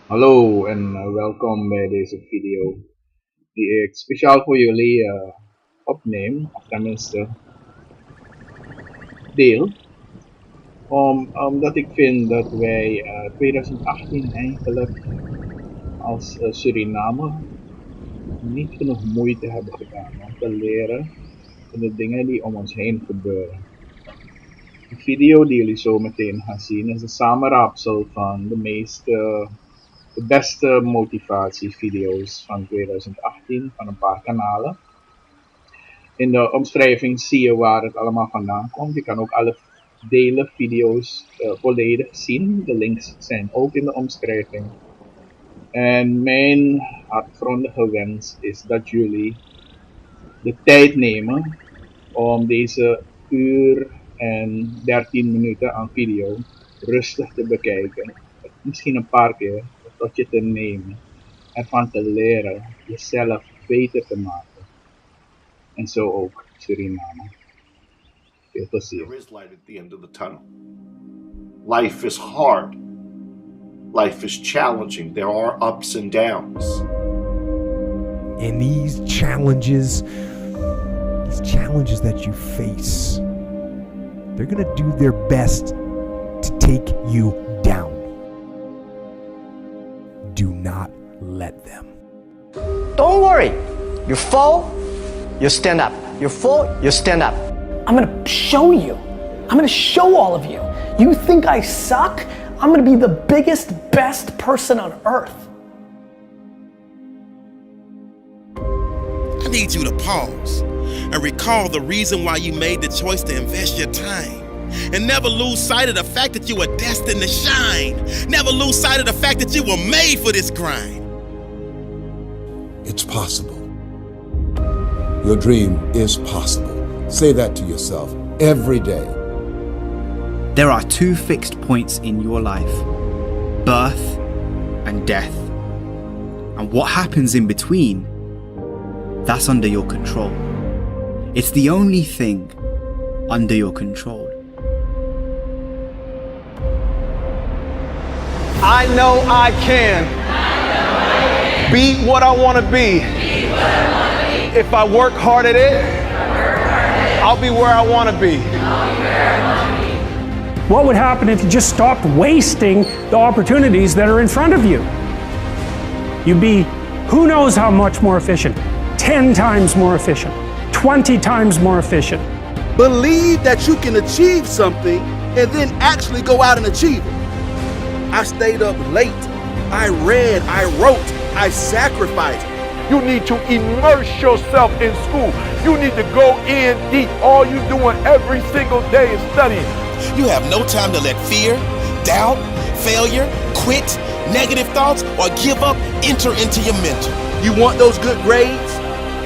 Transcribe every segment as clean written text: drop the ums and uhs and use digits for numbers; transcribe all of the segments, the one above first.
Hallo en welkom bij deze video die ik speciaal voor jullie opneem, of tenminste deel. Omdat ik vind dat wij 2018 eigenlijk als Suriname niet genoeg moeite hebben gedaan om te leren van de dingen die om ons heen gebeuren. De video die jullie zo meteen gaan zien is een samenraapsel van de beste motivatievideo's van 2018 van een paar kanalen. In de omschrijving zie je waar het allemaal vandaan komt. Je kan ook alle delen video's volledig zien. De links zijn ook in de omschrijving. En mijn hartgrondige wens is dat jullie de tijd nemen om deze uur en 13 minuten aan video rustig te bekijken. Misschien een paar keer, tot je te nemen, ervan te leren, jezelf beter te maken. En zo ook Suriname. Veel plezier. There is light at the end of the tunnel. Life is hard. Life is challenging. There are ups and downs. And these challenges that you face, they're gonna do their best to take you down. Do not let them. Don't worry. You fall, you stand up. You fall, you stand up. I'm gonna show you. I'm gonna show all of you. You think I suck? I'm gonna be the biggest, best person on earth. I need you to pause and recall the reason why you made the choice to invest your time. And never lose sight of the fact that you were destined to shine. Never lose sight of the fact that you were made for this grind. It's possible. Your dream is possible. Say that to yourself every day. There are two fixed points in your life: birth and death. And what happens in between, that's under your control. It's the only thing under your control. I know I can be what I want to be. If I work hard at it, I'll be where I want to be. What would happen if you just stopped wasting the opportunities that are in front of you? You'd be who knows how much more efficient. 10 times more efficient. 20 times more efficient. Believe that you can achieve something and then actually go out and achieve it. I stayed up late. I read, I wrote, I sacrificed. You need to immerse yourself in school. You need to go in deep. All you doing every single day is studying. You have no time to let fear, doubt, failure, quit, negative thoughts, or give up enter into your mental. You want those good grades?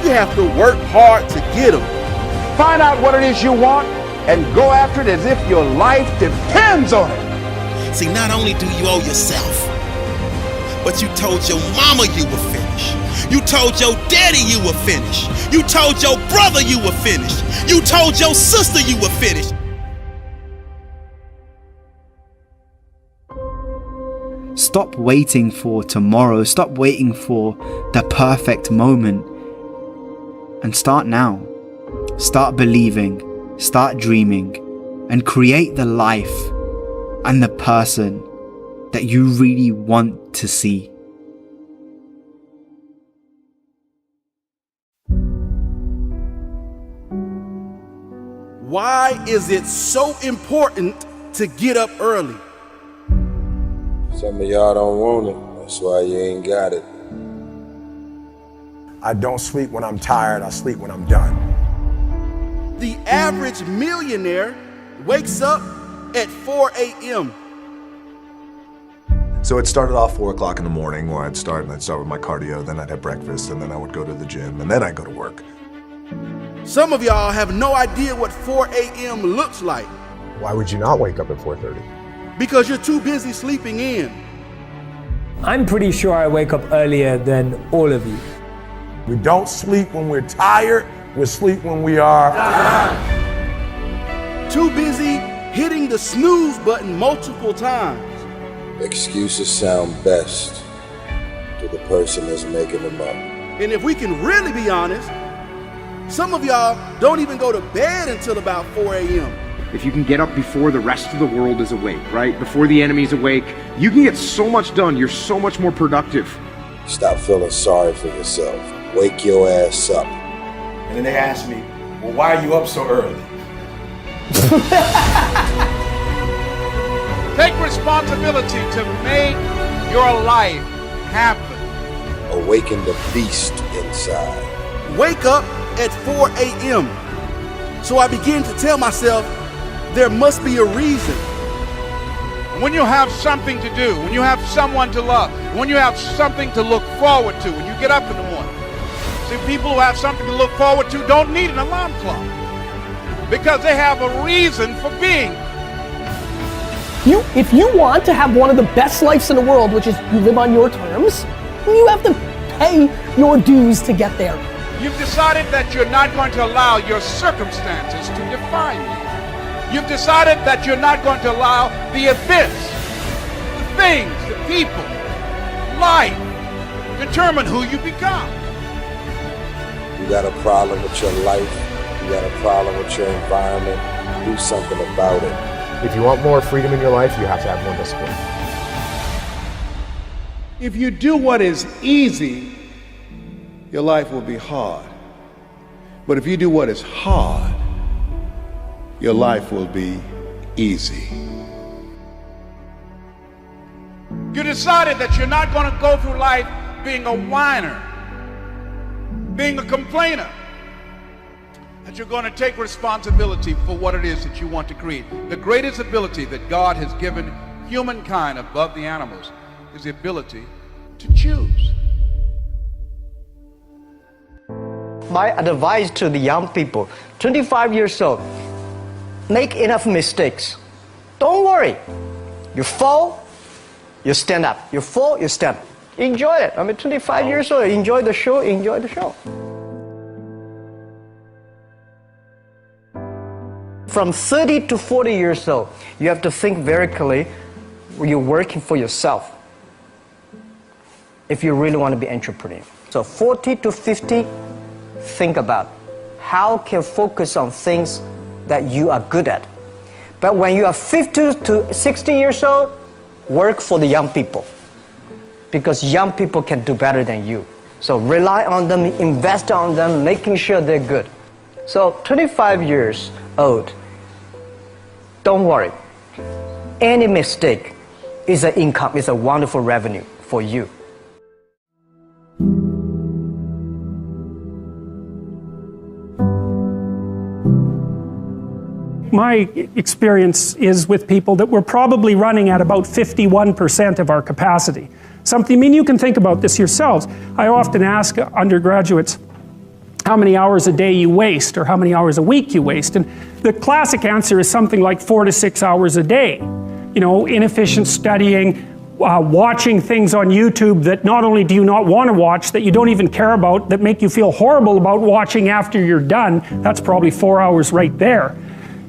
You have to work hard to get them. Find out what it is you want and go after it as if your life depends on it. See, not only do you owe yourself, but you told your mama you were finished. You told your daddy you were finished. You told your brother you were finished. You told your sister you were finished. Stop waiting for tomorrow. Stop waiting for the perfect moment. And start now. Start believing. Start dreaming. And create the life and the person that you really want to see. Why is it so important to get up early? Some of y'all don't want it. That's why you ain't got it. I don't sleep when I'm tired, I sleep when I'm done. The average millionaire wakes up at 4 a.m. So it started off 4 o'clock in the morning where I'd start with my cardio, then I'd have breakfast, and then I would go to the gym, and then I'd go to work. Some of y'all have no idea what 4 a.m. looks like. Why would you not wake up at 4:30? Because you're too busy sleeping in. I'm pretty sure I wake up earlier than all of you. We don't sleep when we're tired, we sleep when we are Too busy hitting the snooze button multiple times. Excuses sound best to the person that's making them up. And if we can really be honest, some of y'all don't even go to bed until about 4 a.m. If you can get up before the rest of the world is awake, right? Before the enemy's awake, you can get so much done. You're so much more productive. Stop feeling sorry for yourself. Wake your ass up. And then they ask me, well, why are you up so early? Take responsibility to make your life happen. Awaken the beast inside. Wake up at 4 a.m. So I begin to tell myself, there must be a reason. When you have something to do, when you have someone to love, when you have something to look forward to, when you get up in the morning. See, people who have something to look forward to don't need an alarm clock because they have a reason for being. If you want to have one of the best lives in the world, which is you live on your terms, you have to pay your dues to get there. You've decided that you're not going to allow your circumstances to define you. You've decided that you're not going to allow the events, the things, the people, life, determine who you become. You got a problem with your life, you got a problem with your environment, do something about it. If you want more freedom in your life, you have to have more discipline. If you do what is easy, your life will be hard. But if you do what is hard, your life will be easy. You decided that you're not going to go through life being a whiner, being a complainer, that you're going to take responsibility for what it is that you want to create. The greatest ability that God has given humankind above the animals is the ability to choose. My advice to the young people, 25 years old, make enough mistakes. Don't worry. You fall, you stand up. You fall, you stand up. Enjoy it. 25 years old, enjoy the show, enjoy the show. From 30 to 40 years old, you have to think very clearly, you're working for yourself if you really want to be an entrepreneur. So 40 to 50, think about how can focus on things that you are good at. But when you are 50 to 60 years old, work for the young people, because young people can do better than you. So rely on them, invest on them, making sure they're good. So 25 years old, don't worry. Any mistake is an income, is a wonderful revenue for you. My experience is with people that we're probably running at about 51% of our capacity. You can think about this yourselves. I often ask undergraduates how many hours a day you waste or how many hours a week you waste. And the classic answer is something like 4 to 6 hours a day. You know, inefficient studying, watching things on YouTube that not only do you not want to watch, that you don't even care about, that make you feel horrible about watching after you're done. That's probably 4 hours right there.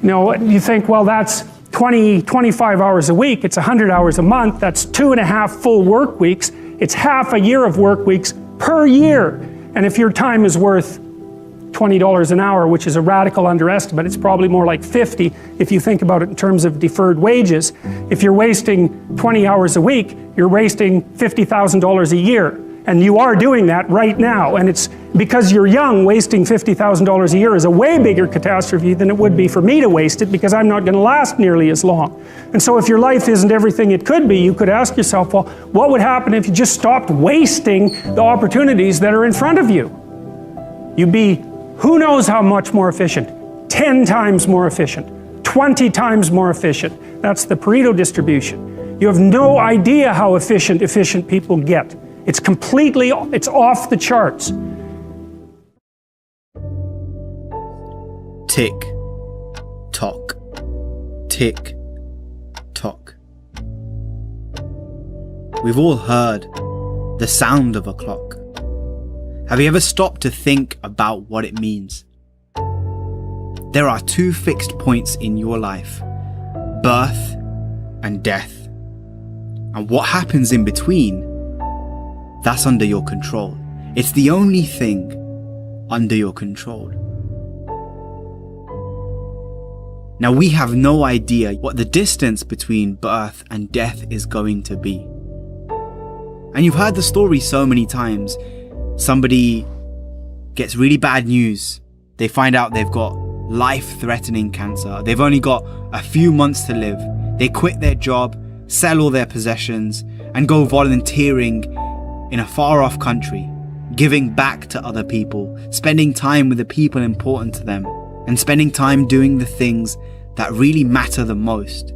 You know, you think, well, that's 25 hours a week, it's 100 hours a month, that's 2.5 full work weeks, it's half a year of work weeks per year. And if your time is worth $20 an hour, which is a radical underestimate, it's probably more like 50 if you think about it in terms of deferred wages. If you're wasting 20 hours a week, you're wasting $50,000 a year. And you are doing that right now. And it's because you're young, wasting $50,000 a year is a way bigger catastrophe than it would be for me to waste it, because I'm not going to last nearly as long. And so if your life isn't everything it could be, you could ask yourself, well, what would happen if you just stopped wasting the opportunities that are in front of you? You'd be who knows how much more efficient, 10 times more efficient, 20 times more efficient. That's the Pareto distribution. You have no idea how efficient people get. It's off the charts. Tick, tock, tick, tock. We've all heard the sound of a clock. Have you ever stopped to think about what it means? There are 2 fixed points in your life, birth and death. And what happens in between that's under your control. It's the only thing under your control. Now, we have no idea what the distance between birth and death is going to be. And you've heard the story so many times. Somebody gets really bad news. They find out they've got life-threatening cancer. They've only got a few months to live. They quit their job, sell all their possessions, and go volunteering in a far-off country, giving back to other people, spending time with the people important to them, and spending time doing the things that really matter the most.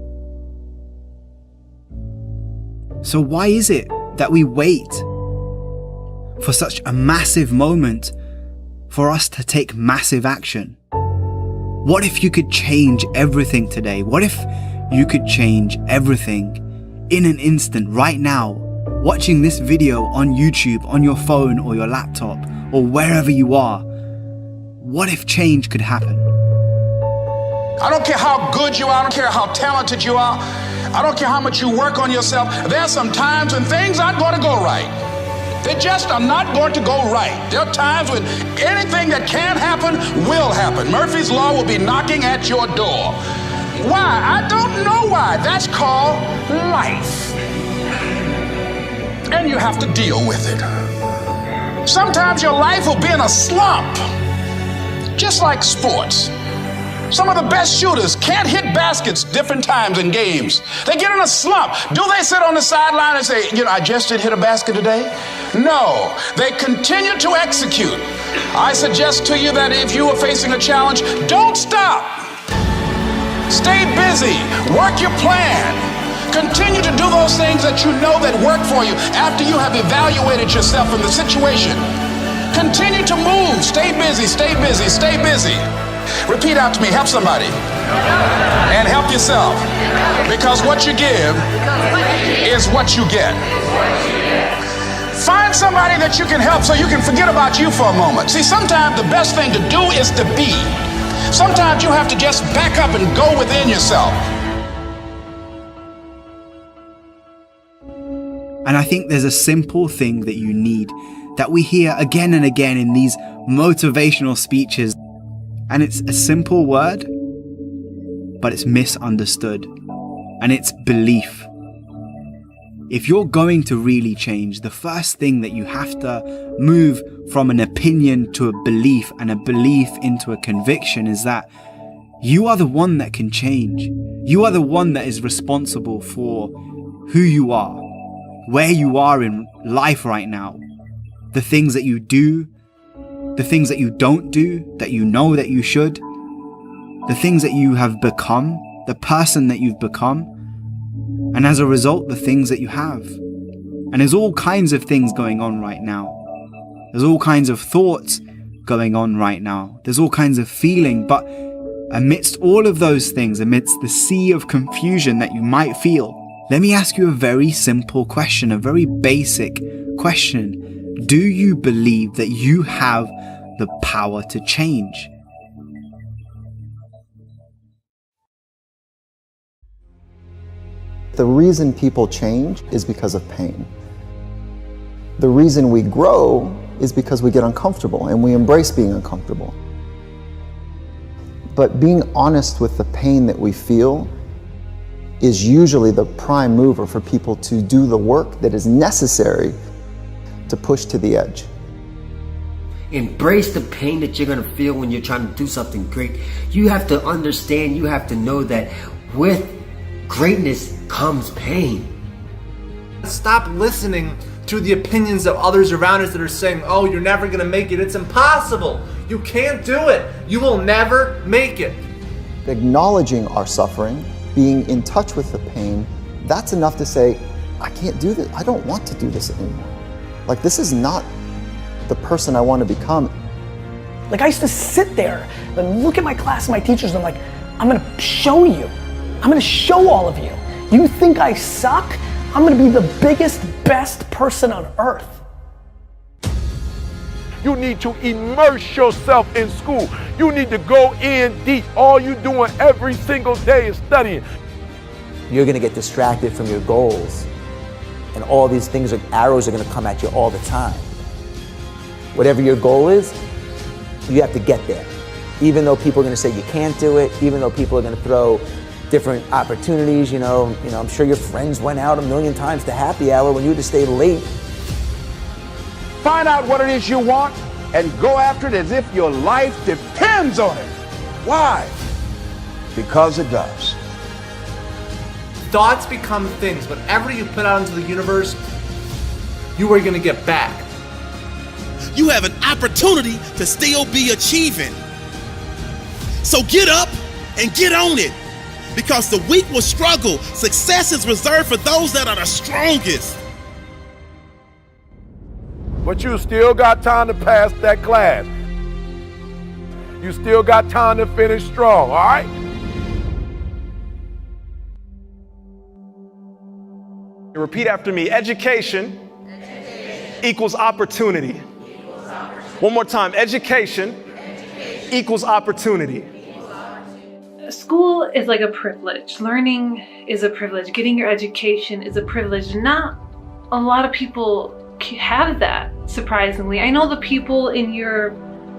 So why is it that we wait for such a massive moment for us to take massive action? What if you could change everything today? What if you could change everything in an instant, right now, watching this video on YouTube, on your phone or your laptop, or wherever you are? What if change could happen? I don't care how good you are, I don't care how talented you are, I don't care how much you work on yourself. There are some times when things aren't going to go right. They just are not going to go right. There are times when anything that can happen will happen. Murphy's Law will be knocking at your door. Why? I don't know why. That's called life. And you have to deal with it. Sometimes your life will be in a slump, just like sports. Some of the best shooters can't hit baskets different times in games. They get in a slump. Do they sit on the sideline and say, I just didn't hit a basket today? No, they continue to execute. I suggest to you that if you are facing a challenge, don't stop. Stay busy, work your plan. Continue to do those things that you know that work for you after you have evaluated yourself in the situation. Continue to move, stay busy, stay busy, stay busy. Repeat out to me, help somebody. And help yourself. Because what you give is what you get. Find somebody that you can help so you can forget about you for a moment. See, sometimes the best thing to do is to be. Sometimes you have to just back up and go within yourself. And I think there's a simple thing that you need, that we hear again and again in these motivational speeches. And it's a simple word, but it's misunderstood. And it's belief. If you're going to really change, the first thing that you have to move from an opinion to a belief, and a belief into a conviction, is that you are the one that can change. You are the one that is responsible for who you are, where you are in life right now, the things that you do, the things that you don't do, that you know that you should, the things that you have become, the person that you've become, and as a result, the things that you have. And there's all kinds of things going on right now. There's all kinds of thoughts going on right now. There's all kinds of feeling, but amidst all of those things, amidst the sea of confusion that you might feel, let me ask you a very simple question, a very basic question. Do you believe that you have the power to change? The reason people change is because of pain. The reason we grow is because we get uncomfortable and we embrace being uncomfortable. But being honest with the pain that we feel is usually the prime mover for people to do the work that is necessary to push to the edge. Embrace the pain that you're going to feel when you're trying to do something great. You have to understand, you have to know that with greatness comes pain. Stop listening to the opinions of others around us that are saying, oh, you're never going to make it. It's impossible. You can't do it. You will never make it. Acknowledging our suffering, being in touch with the pain, that's enough to say, I can't do this. I don't want to do this anymore. Like, this is not the person I want to become. Like, I used to sit there and look at my class and my teachers and I'm like, I'm gonna show you. I'm gonna show all of you. You think I suck? I'm gonna be the biggest, best person on earth. You need to immerse yourself in school. You need to go in deep. All you're doing every single day is studying. You're gonna get distracted from your goals and all these things arrows are gonna come at you all the time. Whatever your goal is, you have to get there. Even though people are gonna say you can't do it, even though people are gonna throw different opportunities, you know, I'm sure your friends went out 1,000,000 times to happy hour when you had to stay late. Find out what it is you want and go after it as if your life depends on it. Why? Because it does. Thoughts become things. Whatever you put out into the universe, you are going to get back. You have an opportunity to still be achieving. So get up and get on it. Because the weak will struggle. Success is reserved for those that are the strongest. But you still got time to pass that class. You still got time to finish strong, all right? Repeat after me. Education, equals opportunity. One more time. Education, equals opportunity. School is like a privilege. Learning is a privilege. Getting your education is a privilege. Not a lot of people have that, surprisingly. I know the people in your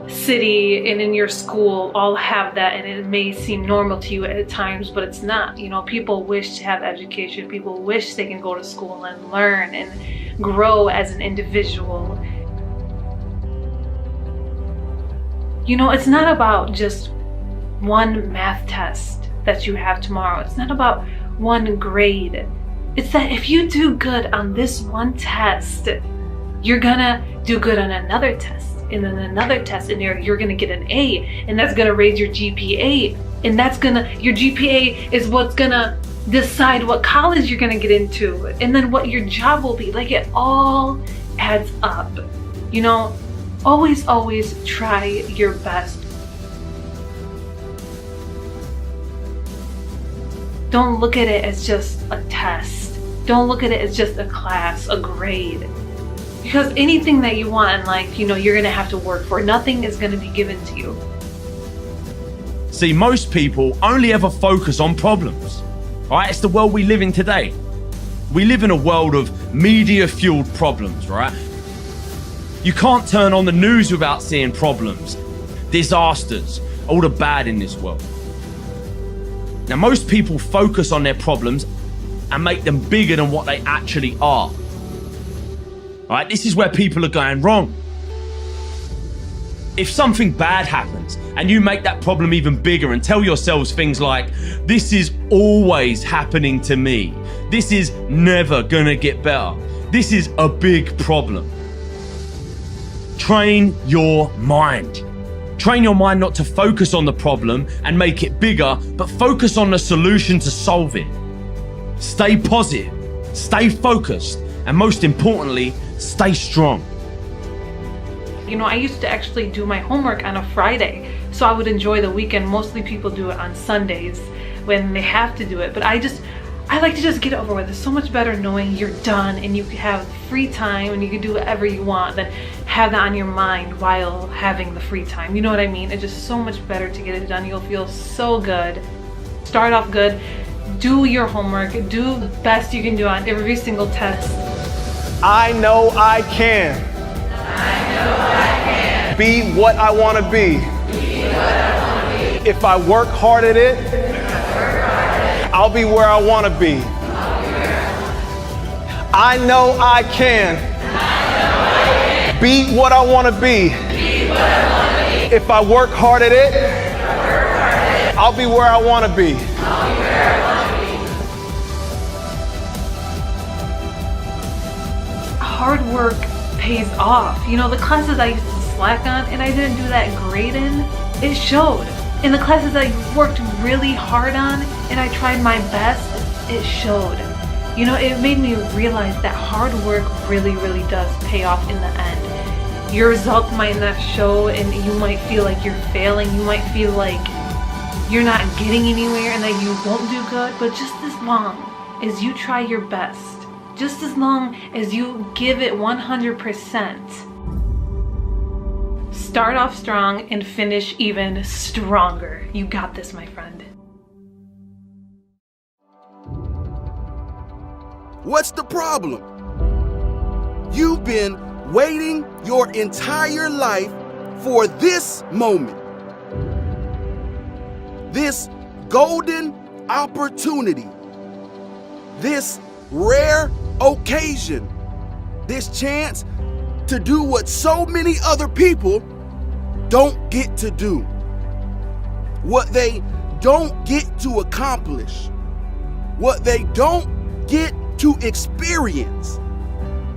city and in your school all have that, and it may seem normal to you at times, but it's not. You know, people wish to have education. People wish they can go to school and learn and grow as an individual. You know, it's not about just one math test that you have tomorrow. It's not about one grade. It's that if you do good on this one test, you're gonna do good on another test, and then another test, and you're gonna get an A, and that's gonna raise your GPA, and your GPA is what's gonna decide what college you're gonna get into, and then what your job will be. Like, it all adds up. You know, always try your best. Don't look at it as just a test. Don't look at it as just a class, a grade. Because anything that you want in life, you know, you're gonna have to work for. Nothing is gonna be given to you. See, most people only ever focus on problems. Right? It's the world we live in today. We live in a world of media-fueled problems, right? You can't turn on the news without seeing problems, disasters, all the bad in this world. Now, most people focus on their problems and make them bigger than what they actually are. All right, this is where people are going wrong. If something bad happens and you make that problem even bigger and tell yourselves things like, this is always happening to me, this is never gonna get better, this is a big problem. Train your mind. Train your mind not to focus on the problem and make it bigger, but focus on the solution to solve it. Stay positive, stay focused, and most importantly, stay strong. You know, I used to actually do my homework on a Friday, so I would enjoy the weekend. Mostly people do it on Sundays when they have to do it, but I like to just get it over with. It's so much better knowing you're done and you can have free time and you can do whatever you want than have that on your mind while having the free time. You know what I mean? It's just so much better to get it done. You'll feel so good. Start off good. Do your homework. Do the best you can do on every single test. I know I can. Be what I want to be. If I work hard at it, I'll be where I want to be. I know I can. Be what I want to be. If I work hard at it, I'll be where I want to be. Hard work pays off. You know, the classes I used to slack on and I didn't do that great in, it showed. In the classes I worked really hard on and I tried my best, it showed. You know, it made me realize that hard work really does pay off in the end. Your results might not show and you might feel like you're failing. You might feel like you're not getting anywhere and that you won't do good, but just as long as you try your best, just as long as you give it 100%, start off strong and finish even stronger. You got this, my friend. What's the problem? You've been waiting your entire life for this moment, this golden opportunity, this rare occasion, this chance to do what so many other people don't get to do, what they don't get to accomplish, what they don't get to experience,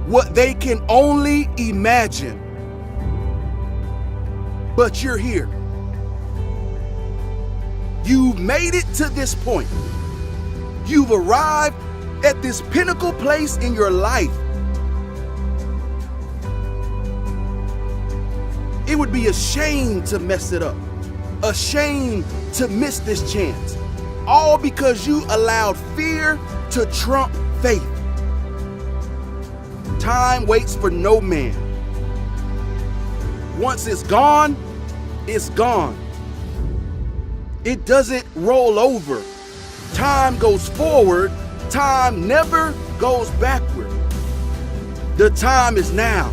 what they can only imagine. But you're here. You've made it to this point. You've arrived at this pinnacle place in your life. It would be a shame to mess it up, a shame to miss this chance, all because you allowed fear to trump faith. Time waits for no man. Once it's gone, it's gone. It doesn't roll over. Time goes forward. Time never goes backward. The time is now.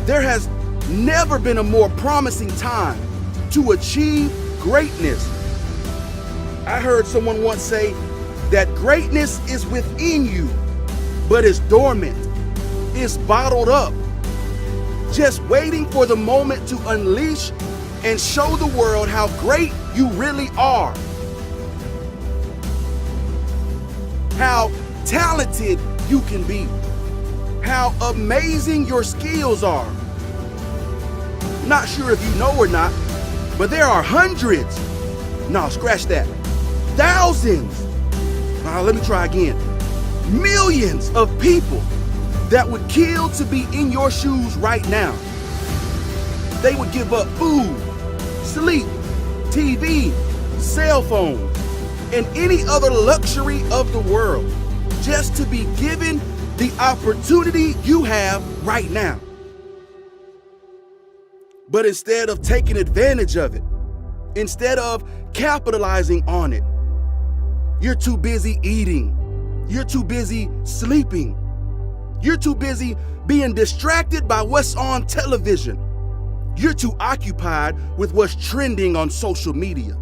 There has never been a more promising time to achieve greatness. I heard someone once say that greatness is within you, but it's dormant. It's bottled up, just waiting for the moment to unleash and show the world how great you really are. How talented you can be. How amazing your skills are. Not sure if you know or not, but there are hundreds, no, scratch that, thousands, let me try again, millions of people that would kill to be in your shoes right now. They would give up food, sleep, TV, cell phones, and any other luxury of the world just to be given the opportunity you have right now. But instead of taking advantage of it, instead of capitalizing on it, you're too busy eating. You're too busy sleeping. You're too busy being distracted by what's on television. You're too occupied with what's trending on social media.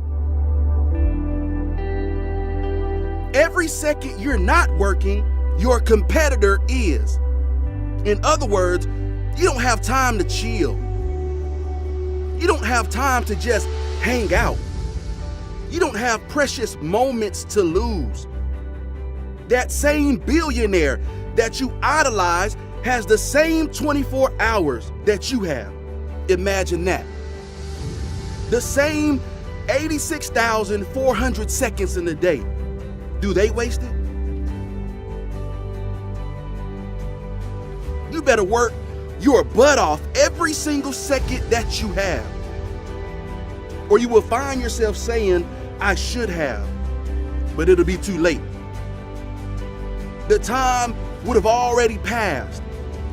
Every second you're not working, your competitor is. In other words, you don't have time to chill. You don't have time to just hang out. You don't have precious moments to lose. That same billionaire that you idolize has the same 24 hours that you have. Imagine that. The same 86,400 seconds in a day. Do they waste it? You better work your butt off every single second that you have, or you will find yourself saying, I should have, but it'll be too late. The time would have already passed.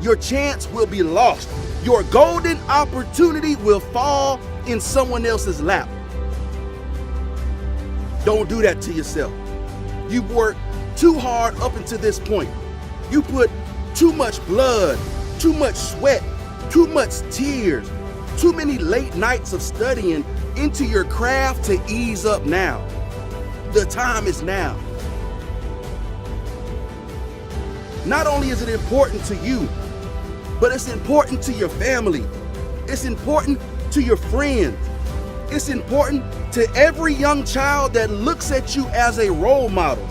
Your chance will be lost. Your golden opportunity will fall in someone else's lap. Don't do that to yourself. You've worked too hard up until this point. You put too much blood, too much sweat, too much tears, too many late nights of studying into your craft to ease up now. The time is now. Not only is it important to you, but it's important to your family. It's important to your friends. It's important to every young child that looks at you as a role model.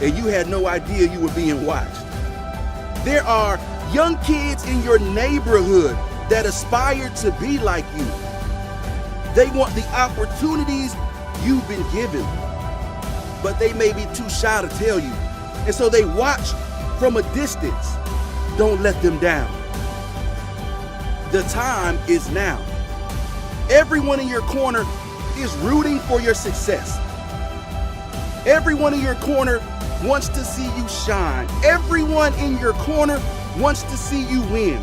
And you had no idea you were being watched. There are young kids in your neighborhood that aspire to be like you. They want the opportunities you've been given, but they may be too shy to tell you. And so they watch from a distance. Don't let them down. The time is now. Everyone in your corner is rooting for your success. Everyone in your corner wants to see you shine. Everyone in your corner wants to see you win.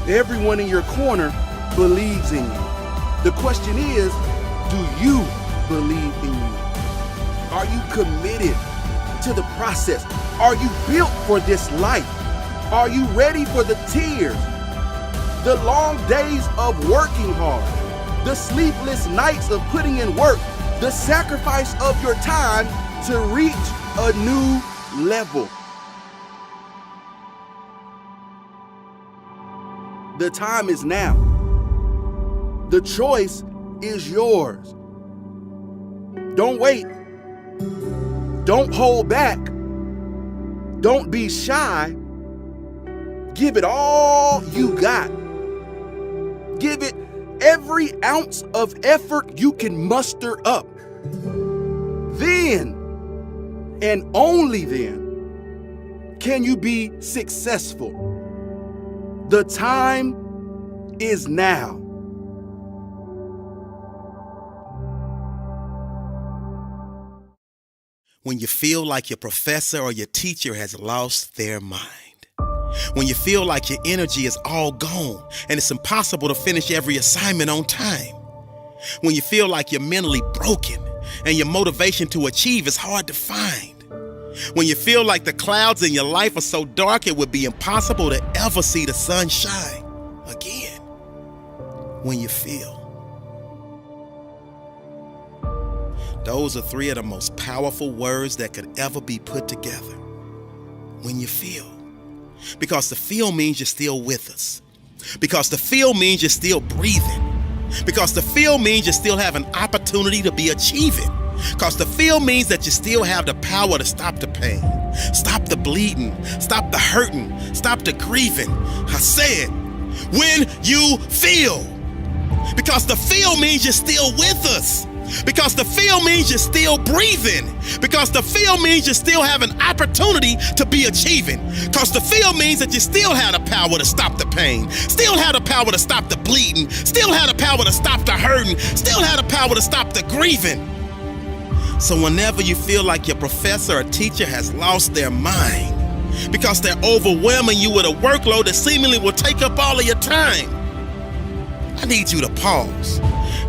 Everyone in your corner believes in you. The question is, do you believe in you? Are you committed to the process? Are you built for this life? Are you ready for the tears, the long days of working hard, the sleepless nights of putting in work, the sacrifice of your time to reach a new level? The time is now. The choice is yours. Don't wait. Don't hold back. Don't be shy. Give it all you got. Give it every ounce of effort you can muster up. Then, and only then, can you be successful. The time is now. When you feel like your professor or your teacher has lost their mind. When you feel like your energy is all gone and it's impossible to finish every assignment on time. When you feel like you're mentally broken and your motivation to achieve is hard to find. When you feel like the clouds in your life are so dark it would be impossible to ever see the sun shine again. When you feel. Those are three of the most powerful words that could ever be put together. When you feel. Because the feel means you're still with us. Because the feel means you're still breathing. Because the feel means you still have an opportunity to be achieving. Because the feel means that you still have the power to stop the pain, stop the bleeding, stop the hurting, stop the grieving. I said, when you feel. Because the feel means you're still with us. Because the feel means you're still breathing. Because the feel means you still have an opportunity to be achieving. Because the feel means that you still have the power to stop the pain, still have the power to stop the bleeding, still have the power to stop the hurting, still have the power to stop the grieving. So whenever you feel like your professor or teacher has lost their mind, because they're overwhelming you with a workload that seemingly will take up all of your time, I need you to pause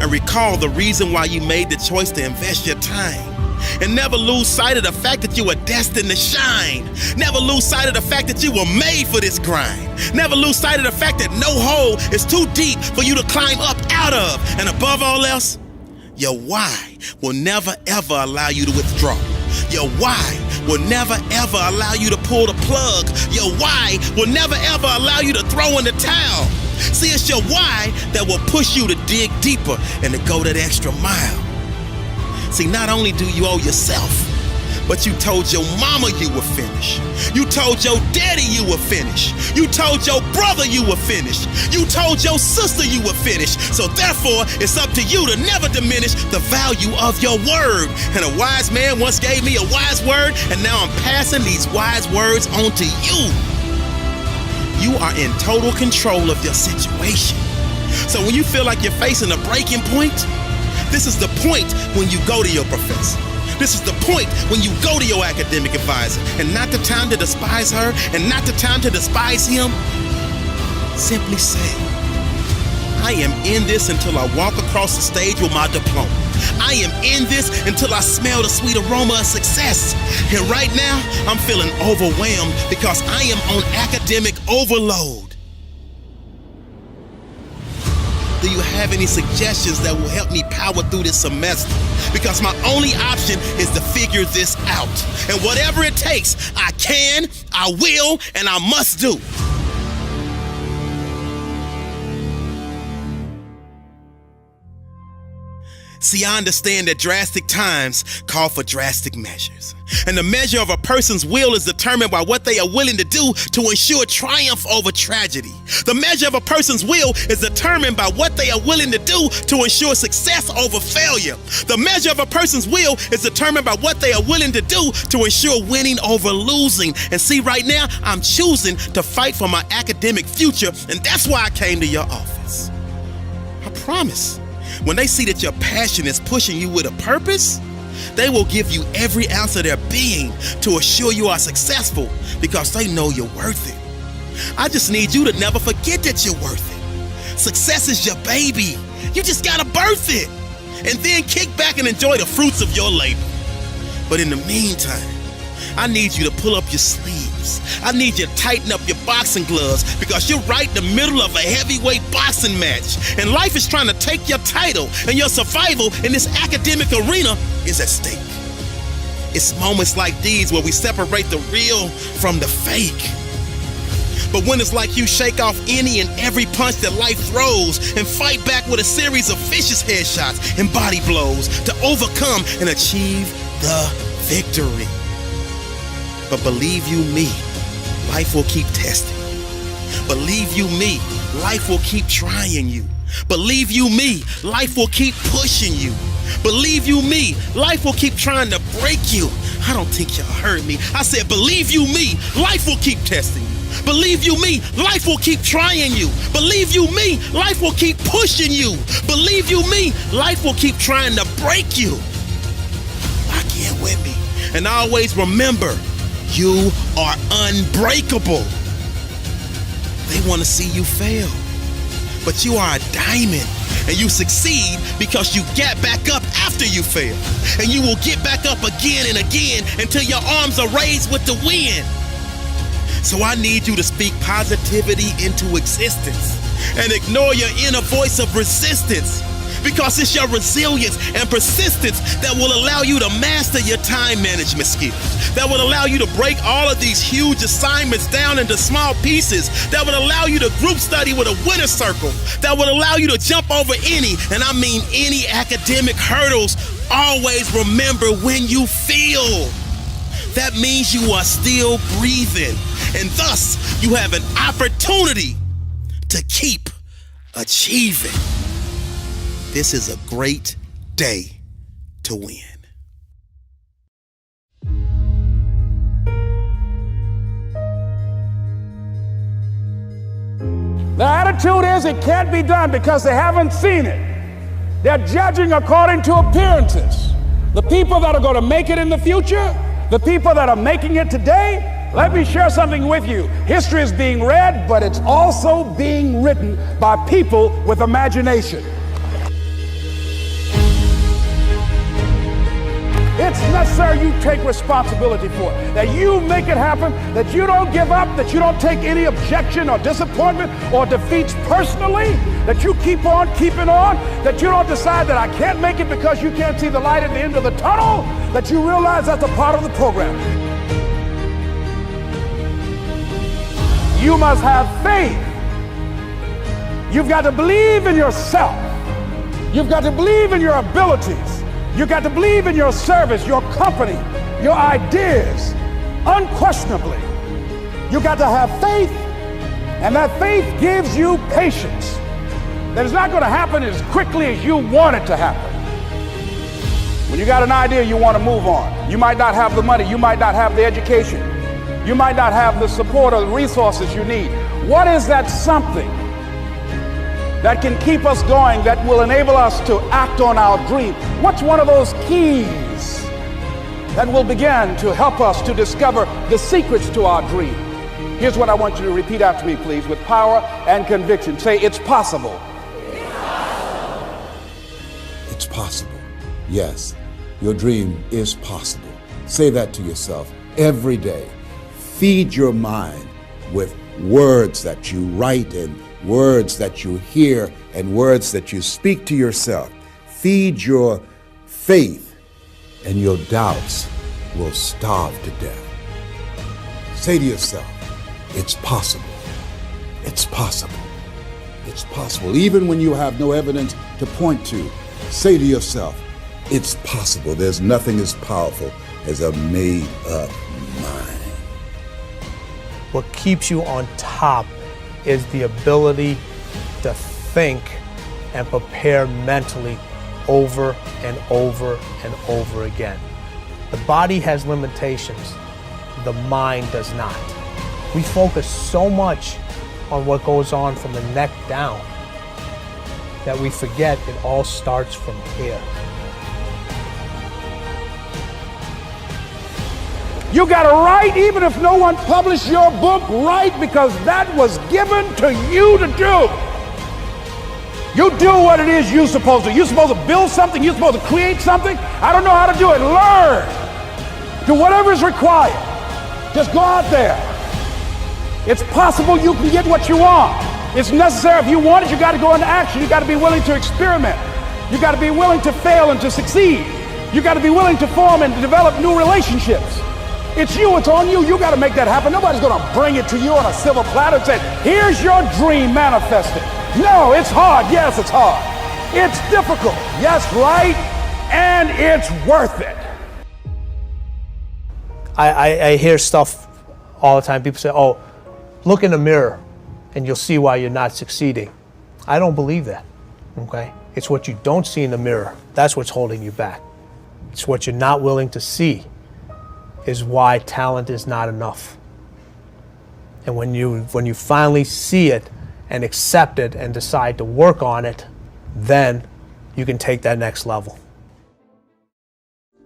and recall the reason why you made the choice to invest your time. And never lose sight of the fact that you were destined to shine. Never lose sight of the fact that you were made for this grind. Never lose sight of the fact that no hole is too deep for you to climb up out of. And above all else, your why will never ever allow you to withdraw. Your why will never ever allow you to pull the plug. Your why will never ever allow you to throw in the towel. See, it's your why that will push you to dig deeper and to go that extra mile. See, not only do you owe yourself, but you told your mama you were finished. You told your daddy you were finished. You told your brother you were finished. You told your sister you were finished. So therefore, it's up to you to never diminish the value of your word. And a wise man once gave me a wise word, and now I'm passing these wise words on to you. You are in total control of your situation. So when you feel like you're facing a breaking point, this is the point when you go to your professor. This is the point when you go to your academic advisor, and not the time to despise her and not the time to despise him. Simply say, I am in this until I walk across the stage with my diploma. I am in this until I smell the sweet aroma of success. And right now, I'm feeling overwhelmed because I am on academic overload. Do you have any suggestions that will help me power through this semester? Because my only option is to figure this out. And whatever it takes, I can, I will, and I must do. See, I understand that drastic times call for drastic measures. And the measure of a person's will is determined by what they are willing to do to ensure triumph over tragedy. The measure of a person's will is determined by what they are willing to do to ensure success over failure. The measure of a person's will is determined by what they are willing to do to ensure winning over losing. And see, right now, I'm choosing to fight for my academic future, and that's why I came to your office. I promise. When they see that your passion is pushing you with a purpose, they will give you every ounce of their being to assure you are successful because they know you're worth it. I just need you to never forget that you're worth it. Success is your baby. You just gotta birth it and then kick back and enjoy the fruits of your labor. But in the meantime, I need you to pull up your sleeves. I need you to tighten up your boxing gloves because you're right in the middle of a heavyweight boxing match. And life is trying to take your title, and your survival in this academic arena is at stake. It's moments like these where we separate the real from the fake. But when it's like you shake off any and every punch that life throws and fight back with a series of vicious headshots and body blows to overcome and achieve the victory. But believe you me, life will keep testing. Believe you me, life will keep trying you. Believe you me, life will keep pushing you. Believe you me, life will keep trying to break you. I don't think y'all heard me. I said believe you me, life will keep testing you. Believe you me, life will keep trying you. Believe you me, life will keep pushing you. Believe you me, life will keep trying to break you. Lock in with me. And always remember, you are unbreakable. They want to see you fail. But you are a diamond, and you succeed because you get back up after you fail. And you will get back up again and again until your arms are raised with the wind. So I need you to speak positivity into existence and ignore your inner voice of resistance, because it's your resilience and persistence that will allow you to master your time management skills, that will allow you to break all of these huge assignments down into small pieces, that would allow you to group study with a winner circle, that would allow you to jump over any, and I mean any, academic hurdles. Always remember, when you feel, that means you are still breathing, and thus you have an opportunity to keep achieving. This is a great day to win. The attitude is it can't be done because they haven't seen it. They're judging according to appearances. The people that are going to make it in the future, the people that are making it today, let me share something with you. History is being read, but it's also being written by people with imagination. It's necessary you take responsibility for it, that you make it happen, that you don't give up, that you don't take any objection or disappointment or defeats personally, that you keep on keeping on, that you don't decide that I can't make it because you can't see the light at the end of the tunnel, that you realize that's a part of the program. You must have faith. You've got to believe in yourself. You've got to believe in your abilities. You've got to believe in your service, your company, your ideas, unquestionably. You've got to have faith, and that faith gives you patience. That it's not going to happen as quickly as you want it to happen. When you got an idea, you want to move on. You might not have the money, you might not have the education, you might not have the support or the resources you need. What is that something that can keep us going, that will enable us to act on our dream? What's one of those keys that will begin to help us to discover the secrets to our dream? Here's what I want you to repeat after me, please, with power and conviction. Say, it's possible. It's possible. It's possible. Yes, your dream is possible. Say that to yourself every day. Feed your mind with words that you write and words that you hear and words that you speak to yourself. Feed your faith, and your doubts will starve to death. Say to yourself, it's possible. It's possible. It's possible. Even when you have no evidence to point to, say to yourself, it's possible. There's nothing as powerful as a made-up mind. What keeps you on top is the ability to think and prepare mentally over and over and over again. The body has limitations, the mind does not. We focus so much on what goes on from the neck down that we forget it all starts from here. You gotta write, even if no one published your book, write, because that was given to you to do. You do what it is you're supposed to. You're supposed to build something, you're supposed to create something. I don't know how to do it. Learn. Do whatever is required. Just go out there. It's possible you can get what you want. It's necessary. If you want it, you got to go into action. You got to be willing to experiment. You got to be willing to fail and to succeed. You got to be willing to form and to develop new relationships. It's you, it's on you. You got to make that happen. Nobody's going to bring it to you on a silver platter and say, here's your dream manifested. No, it's hard. Yes, it's hard. It's difficult. Yes, right. And it's worth it. I hear stuff all the time. People say, oh, look in the mirror and you'll see why you're not succeeding. I don't believe that, okay? It's what you don't see in the mirror. That's what's holding you back. It's what you're not willing to see is why talent is not enough. And when you finally see it and accept it and decide to work on it, then you can take that next level.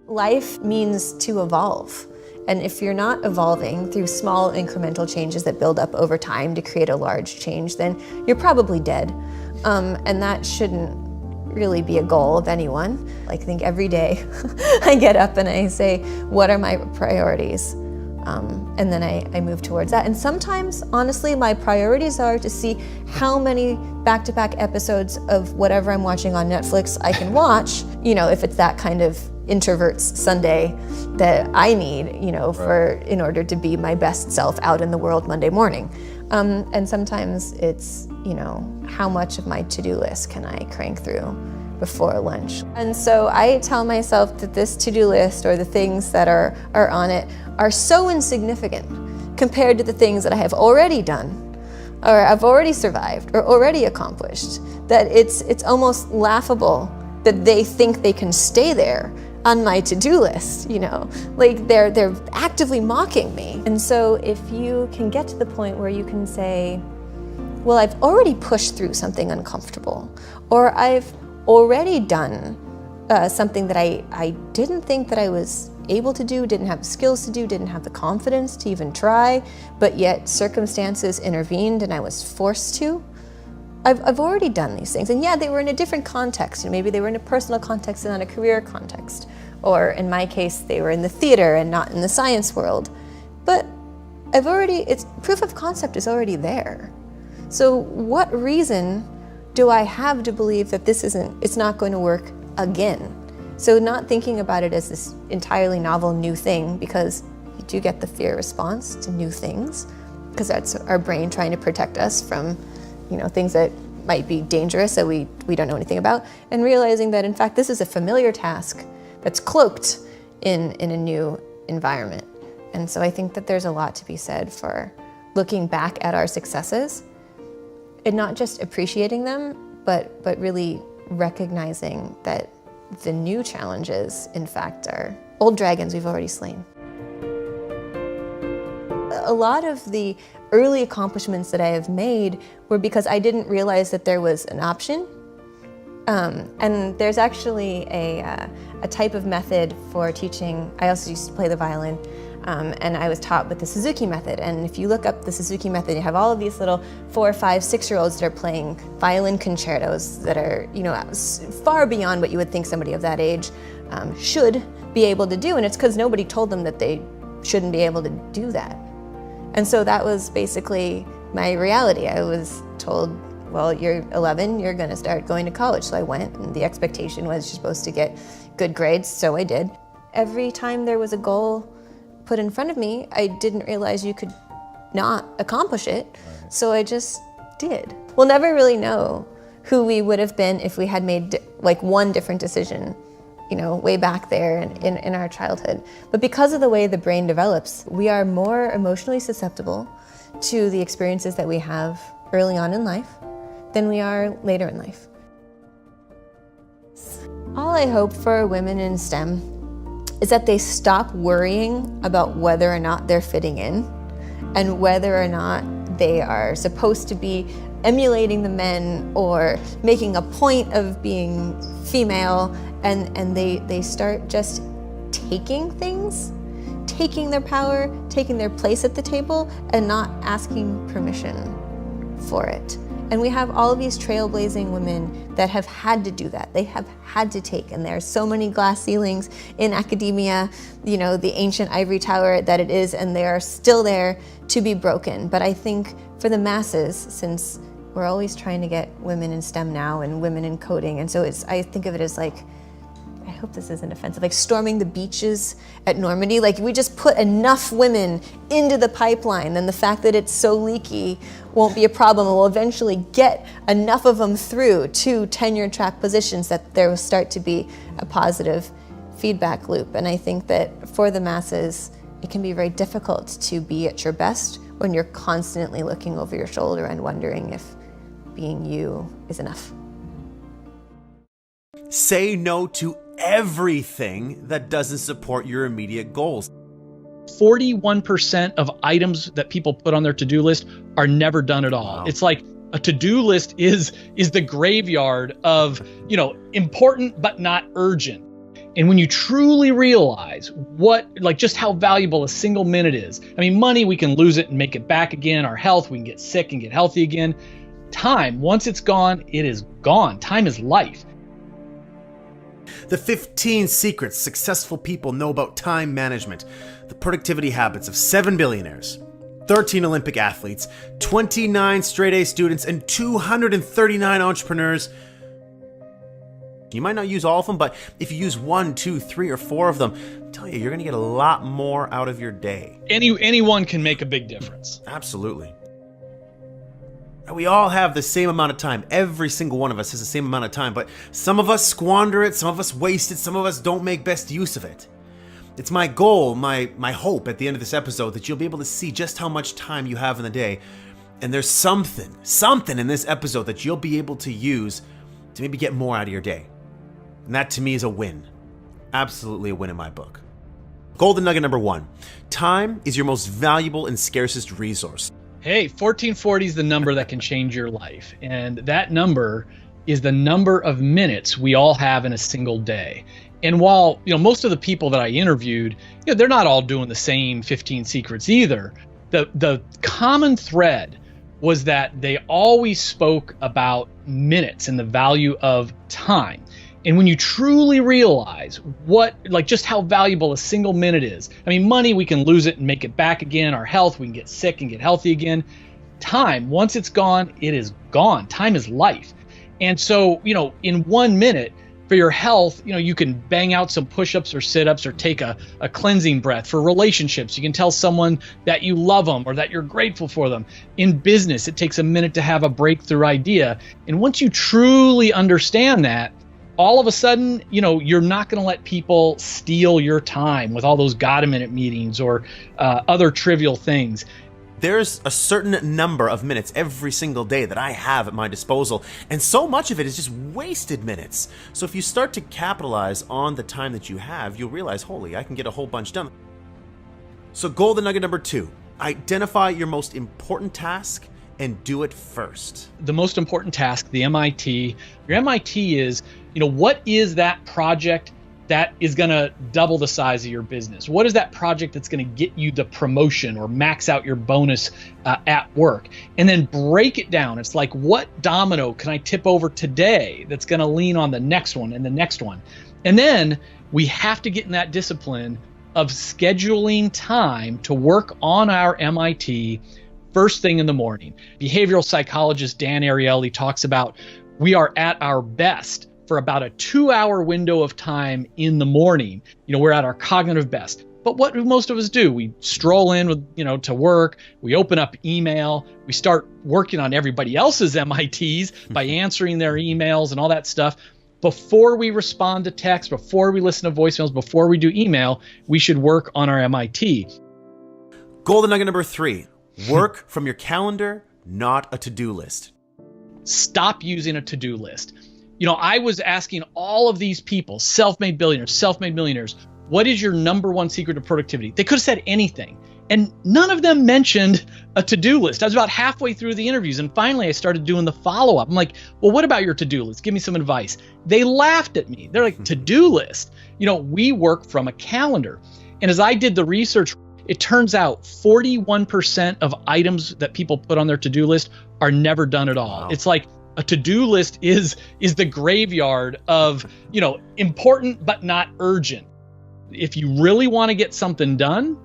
Life means to evolve. And if you're not evolving through small incremental changes that build up over time to create a large change, then you're probably dead. And that shouldn't really be a goal of anyone. I think every day I get up and I say, what are my priorities? And then I move towards that. And sometimes, honestly, my priorities are to see how many back-to-back episodes of whatever I'm watching on Netflix I can watch, you know, if it's that kind of introvert's Sunday that I need, you know, in order to be my best self out in the world Monday morning. And sometimes it's, you know, how much of my to-do list can I crank through before lunch? And so I tell myself that this to-do list or the things that are on it are so insignificant compared to the things that I have already done or I've already survived or already accomplished, that it's almost laughable that they think they can stay there on my to-do list, you know, like they're actively mocking me. And so if you can get to the point where you can say, well, I've already pushed through something uncomfortable, or I've already done something that I didn't think that I was able to do, didn't have the skills to do, didn't have the confidence to even try, but yet circumstances intervened and I was forced to. I've already done these things. And yeah, they were in a different context. You know, maybe they were in a personal context and not a career context. Or in my case, they were in the theater and not in the science world. But proof of concept is already there. So what reason do I have to believe that it's not going to work again? So not thinking about it as this entirely novel new thing, because you do get the fear response to new things, because that's our brain trying to protect us from, you know, things that might be dangerous that we don't know anything about, and realizing that in fact this is a familiar task that's cloaked in a new environment. And so I think that there's a lot to be said for looking back at our successes and not just appreciating them, but really recognizing that the new challenges in fact are old dragons we've already slain. A lot of the early accomplishments that I have made were because I didn't realize that there was an option. And there's actually a type of method for teaching. I also used to play the violin, and I was taught with the Suzuki method. And if you look up the Suzuki method, you have all of these little 4, 5, 6-year-olds that are playing violin concertos that are, you know, far beyond what you would think somebody of that age should be able to do. And it's because nobody told them that they shouldn't be able to do that. And so that was basically my reality. I was told, well, you're 11, you're gonna start going to college. So I went, and the expectation was you're supposed to get good grades, so I did. Every time there was a goal put in front of me, I didn't realize you could not accomplish it, so I just did. We'll never really know who we would have been if we had made like one different decision, you know, way back there in our childhood. But because of the way the brain develops, we are more emotionally susceptible to the experiences that we have early on in life than we are later in life. All I hope for women in STEM is that they stop worrying about whether or not they're fitting in and whether or not they are supposed to be emulating the men or making a point of being female, and they start just taking things, taking their power, taking their place at the table, and not asking permission for it. And we have all of these trailblazing women that have had to do that. They have had to take, and there are so many glass ceilings in academia, you know, the ancient ivory tower that it is, and they are still there to be broken. But I think for the masses, since we're always trying to get women in STEM now and women in coding, and so I think of it as like, I hope this isn't offensive, like storming the beaches at Normandy. Like, we just put enough women into the pipeline, then the fact that it's so leaky won't be a problem, and we'll eventually get enough of them through to tenure track positions that there will start to be a positive feedback loop. And I think that for the masses, it can be very difficult to be at your best when you're constantly looking over your shoulder and wondering if being you is enough. Say no to everything that doesn't support your immediate goals. 41% of items that people put on their to-do list are never done at all. Wow. It's like a to-do list is the graveyard of, you know, important but not urgent. And when you truly realize just how valuable a single minute is, I mean, money, we can lose it and make it back again. Our health, we can get sick and get healthy again. Time, once it's gone, it is gone. Time is life. The 15 secrets successful people know about time management. The productivity habits of 7 billionaires, 13 Olympic athletes, 29 straight-A students, and 239 entrepreneurs. You might not use all of them, but if you use 1, 2, 3, or 4 of them, I tell you, you're going to get a lot more out of your day. Anyone can make a big difference. Absolutely. We all have the same amount of time. Every single one of us has the same amount of time, but some of us squander it, some of us waste it, some of us don't make best use of it. It's my goal, my hope at the end of this episode that you'll be able to see just how much time you have in the day. And there's something in this episode that you'll be able to use to maybe get more out of your day. And that to me is a win. Absolutely a win in my book. Golden nugget number 1. Time is your most valuable and scarcest resource. Hey, 1440 is the number that can change your life. And that number is the number of minutes we all have in a single day. And while, you know, most of the people that I interviewed, you know, they're not all doing the same 15 secrets either. The common thread was that they always spoke about minutes and the value of time. And when you truly realize just how valuable a single minute is, I mean, money, we can lose it and make it back again. Our health, we can get sick and get healthy again. Time, once it's gone, it is gone. Time is life. And so, you know, in 1 minute for your health, you know, you can bang out some push-ups or sit-ups or take a cleansing breath. For relationships, you can tell someone that you love them or that you're grateful for them. In business, it takes a minute to have a breakthrough idea. And once you truly understand that, all of a sudden, you know, you're not going to let people steal your time with all those got-a-minute meetings or other trivial things. There's a certain number of minutes every single day that I have at my disposal, and so much of it is just wasted minutes. So if you start to capitalize on the time that you have, you'll realize, holy, I can get a whole bunch done. So golden nugget number 2, identify your most important task and do it first. The most important task, the MIT. Your MIT is, you know, what is that project that is going to double the size of your business? What is that project that's going to get you the promotion or max out your bonus at work? And then break it down. It's like, what domino can I tip over today that's going to lean on the next one and the next one? And then we have to get in that discipline of scheduling time to work on our MIT first thing in the morning. Behavioral psychologist Dan Ariely talks about we are at our best for about a 2-hour window of time in the morning. You know, we're at our cognitive best. But what do most of us do? We stroll in with, you know, to work, we open up email, we start working on everybody else's MITs by answering their emails and all that stuff. Before we respond to text, before we listen to voicemails, before we do email, we should work on our MIT. Golden nugget number 3, work from your calendar, not a to-do list. Stop using a to-do list. You know, I was asking all of these people, self-made billionaires, self-made millionaires, what is your number 1 secret to productivity? They could have said anything. And none of them mentioned a to-do list. I was about halfway through the interviews, and finally I started doing the follow-up. I'm like, well, what about your to-do list? Give me some advice. They laughed at me. They're like, to-do list? You know, we work from a calendar. And as I did the research, It turns out 41% of items that people put on their to-do list are never done at all. Wow. It's like a to-do list is the graveyard of, important but not urgent. If you really want to get something done,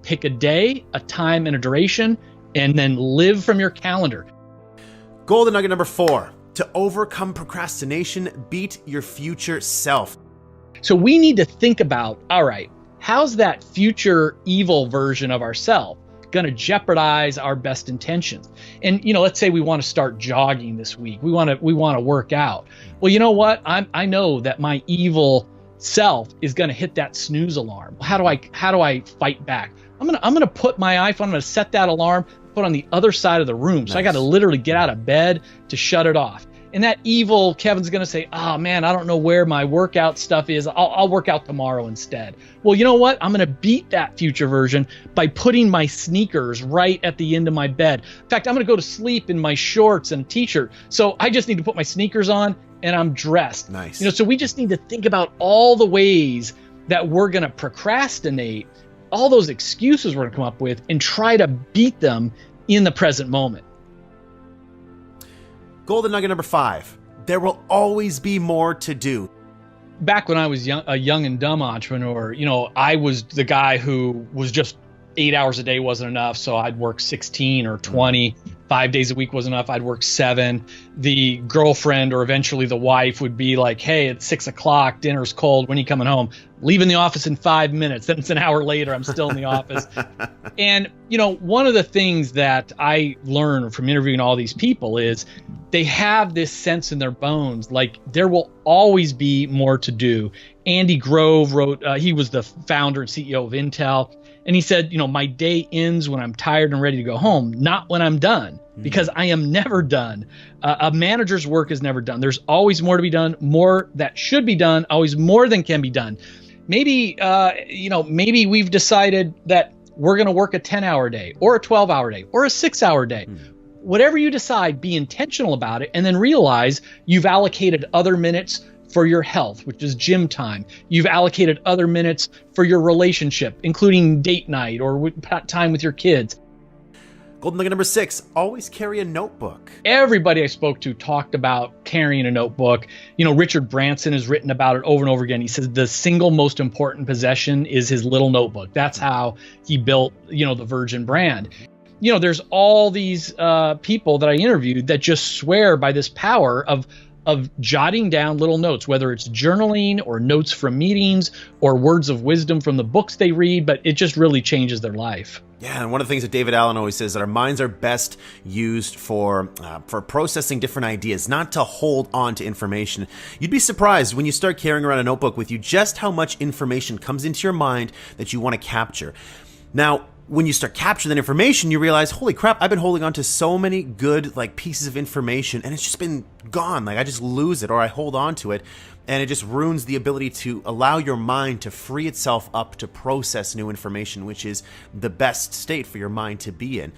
pick a day, a time, and a duration, and then live from your calendar. Golden nugget number 4, to overcome procrastination, beat your future self. So we need to think about, all right, how's that future evil version of ourselves going to jeopardize our best intentions? And, let's say we want to start jogging this week. We want to work out. Well, you know what? I know that my evil self is going to hit that snooze alarm. How do I fight back? I'm going to put my iPhone, I'm going to set that alarm, put on the other side of the room. So I got to literally get out of bed to shut it off. And that evil Kevin's going to say, oh man, I don't know where my workout stuff is. I'll work out tomorrow instead. Well, you know what? I'm going to beat that future version by putting my sneakers right at the end of my bed. In fact, I'm going to go to sleep in my shorts and a t-shirt. So I just need to put my sneakers on and I'm dressed. Nice. So we just need to think about all the ways that we're going to procrastinate, all those excuses we're going to come up with, and try to beat them in the present moment. Golden nugget number 5, there will always be more to do. Back when I was a young and dumb entrepreneur, I was the guy who was just 8 hours a day wasn't enough. So I'd work 16 or 20, 5 days a week wasn't enough. I'd work 7. The girlfriend or eventually the wife would be like, hey, it's 6 o'clock, dinner's cold, when are you coming home? Leaving the office in 5 minutes. Then it's an hour later, I'm still in the office. And, one of the things that I learned from interviewing all these people is they have this sense in their bones, like there will always be more to do. Andy Grove wrote, he was the founder and CEO of Intel. And he said, my day ends when I'm tired and ready to go home, not when I'm done, because I am never done. A manager's work is never done. There's always more to be done, more that should be done, always more than can be done. Maybe, maybe we've decided that we're going to work a 10-hour day or a 12-hour day or a 6-hour day. Whatever you decide, be intentional about it, and then realize you've allocated other minutes for your health, which is gym time. You've allocated other minutes for your relationship, including date night or time with your kids. Golden nugget number 6, always carry a notebook. Everybody I spoke to talked about carrying a notebook. Richard Branson has written about it over and over again. He says the single most important possession is his little notebook. That's how he built, the Virgin brand. There's all these people that I interviewed that just swear by this power of jotting down little notes, whether it's journaling or notes from meetings or words of wisdom from the books they read, but it just really changes their life. Yeah, and one of the things that David Allen always says that our minds are best used for processing different ideas, not to hold on to information. You'd be surprised when you start carrying around a notebook with you just how much information comes into your mind that you want to capture. Now, when you start capturing that information, you realize, holy crap, I've been holding on to so many good pieces of information and it's just been gone. I just lose it or I hold on to it and it just ruins the ability to allow your mind to free itself up to process new information, which is the best state for your mind to be in.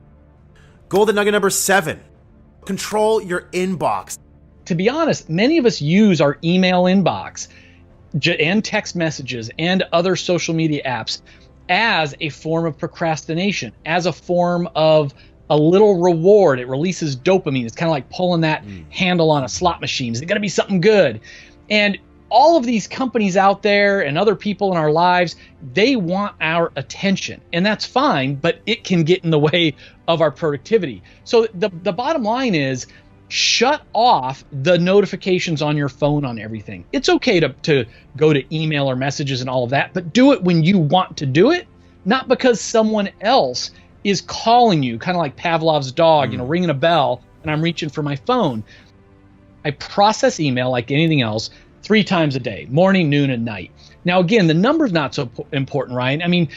Golden nugget number 7, control your inbox. To be honest, many of us use our email inbox and text messages and other social media apps as a form of procrastination, as a form of a little reward. It releases dopamine. It's kind of like pulling that handle on a slot machine. Is it going to be something good? And all of these companies out there and other people in our lives, they want our attention. And that's fine, but it can get in the way of our productivity. So the bottom line is, shut off the notifications on your phone on everything. It's okay to go to email or messages and all of that, but do it when you want to do it, not because someone else is calling you, kind of like Pavlov's dog, ringing a bell and I'm reaching for my phone. I process email like anything else 3 times a day, morning, noon, and night. Now, again, the number's not so important, Ryan. I mean,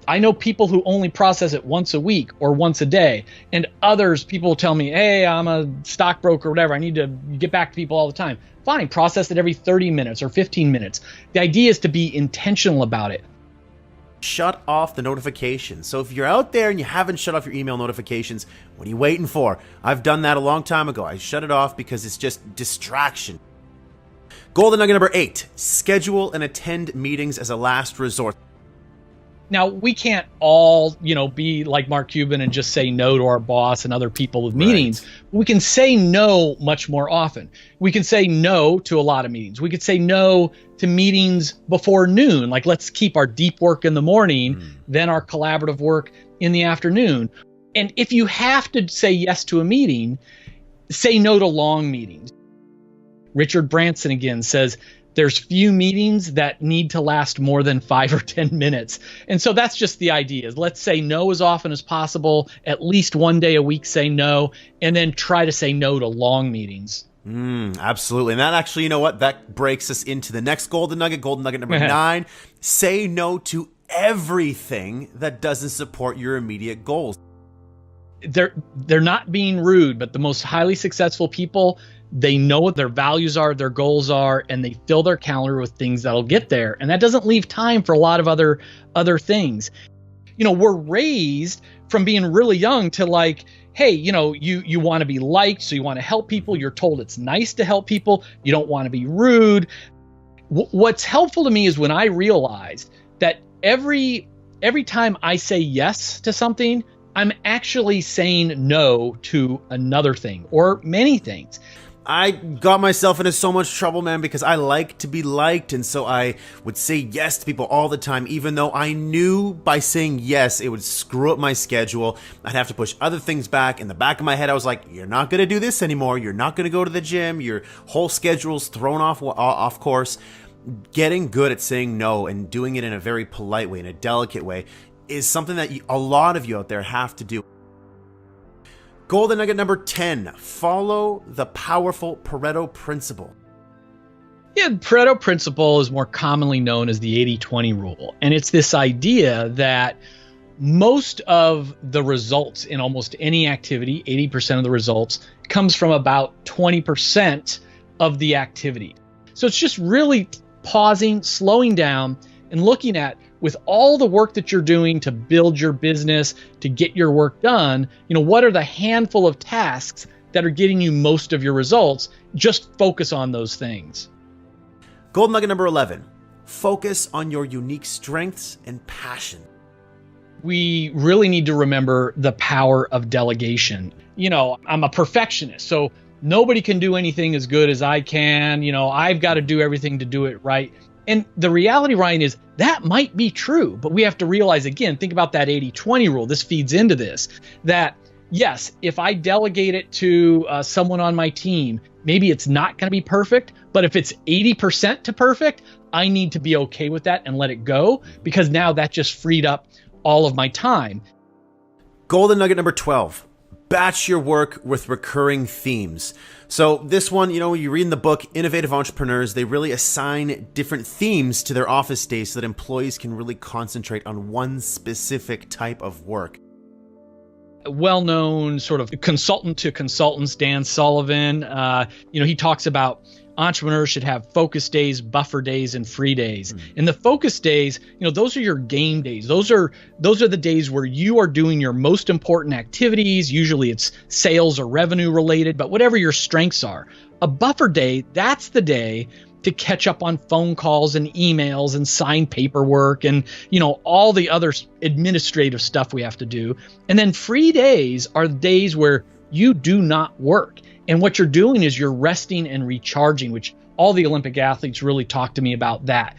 I know people who only process it once a week or once a day, and others, people tell me, hey, I'm a stockbroker or whatever, I need to get back to people all the time. Fine, process it every 30 minutes or 15 minutes. The idea is to be intentional about it. Shut off the notifications. So if you're out there and you haven't shut off your email notifications, what are you waiting for? I've done that a long time ago. I shut it off because it's just distraction. Golden nugget number 8, schedule and attend meetings as a last resort. Now, we can't all, be like Mark Cuban and just say no to our boss and other people with meetings. We can say no much more often. We can say no to a lot of meetings. We could say no to meetings before noon. Like, let's keep our deep work in the morning, then our collaborative work in the afternoon. And if you have to say yes to a meeting, say no to long meetings. Richard Branson again says, there's few meetings that need to last more than 5 or 10 minutes. And so that's just the idea, is let's say no as often as possible, at least one day a week say no, and then try to say no to long meetings. Absolutely. And that actually, you know what? That breaks us into the next golden nugget number 9. Say no to everything that doesn't support your immediate goals. They're not being rude, but the most highly successful people, they know what their values are, their goals are, and they fill their calendar with things that'll get there. And that doesn't leave time for a lot of other things. We're raised from being really young to like, hey, you want to be liked, so you want to help people. You're told it's nice to help people. You don't want to be rude. What's helpful to me is when I realized that every time I say yes to something, I'm actually saying no to another thing or many things. I got myself into so much trouble, man, because I like to be liked, and so I would say yes to people all the time, even though I knew by saying yes, it would screw up my schedule. I'd have to push other things back. In the back of my head, I was like, you're not going to do this anymore. You're not going to go to the gym. Your whole schedule's thrown off course. Getting good at saying no and doing it in a very polite way, in a delicate way, is something that a lot of you out there have to do. Golden nugget number 10, follow the powerful Pareto principle. Yeah, the Pareto principle is more commonly known as the 80-20 rule. And it's this idea that most of the results in almost any activity, 80% of the results, comes from about 20% of the activity. So it's just really pausing, slowing down, and looking at, with all the work that you're doing to build your business, to get your work done, what are the handful of tasks that are getting you most of your results? Just focus on those things. Golden nugget number 11, focus on your unique strengths and passion. We really need to remember the power of delegation. I'm a perfectionist, so nobody can do anything as good as I can. I've got to do everything to do it right. And the reality, Ryan, is that might be true, but we have to realize, again, think about that 80-20 rule. This feeds into this, that yes, if I delegate it to someone on my team, maybe it's not going to be perfect, but if it's 80% to perfect, I need to be okay with that and let it go, because now that just freed up all of my time. Golden nugget number 12. Batch your work with recurring themes. So this one, you read in the book, innovative entrepreneurs, they really assign different themes to their office days so that employees can really concentrate on one specific type of work. Well-known sort of consultant to consultants, Dan Sullivan, he talks about entrepreneurs should have focus days, buffer days, and free days. And the focus days, those are your game days. Those are the days where you are doing your most important activities. Usually it's sales or revenue related, but whatever your strengths are. A buffer day, that's the day to catch up on phone calls and emails and sign paperwork and, all the other administrative stuff we have to do. And then free days are the days where you do not work. And what you're doing is you're resting and recharging, which all the Olympic athletes really talk to me about that.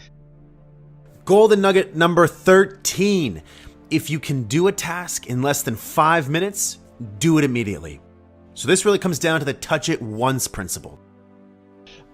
Golden nugget number 13. If you can do a task in less than 5 minutes, do it immediately. So this really comes down to the touch it once principle.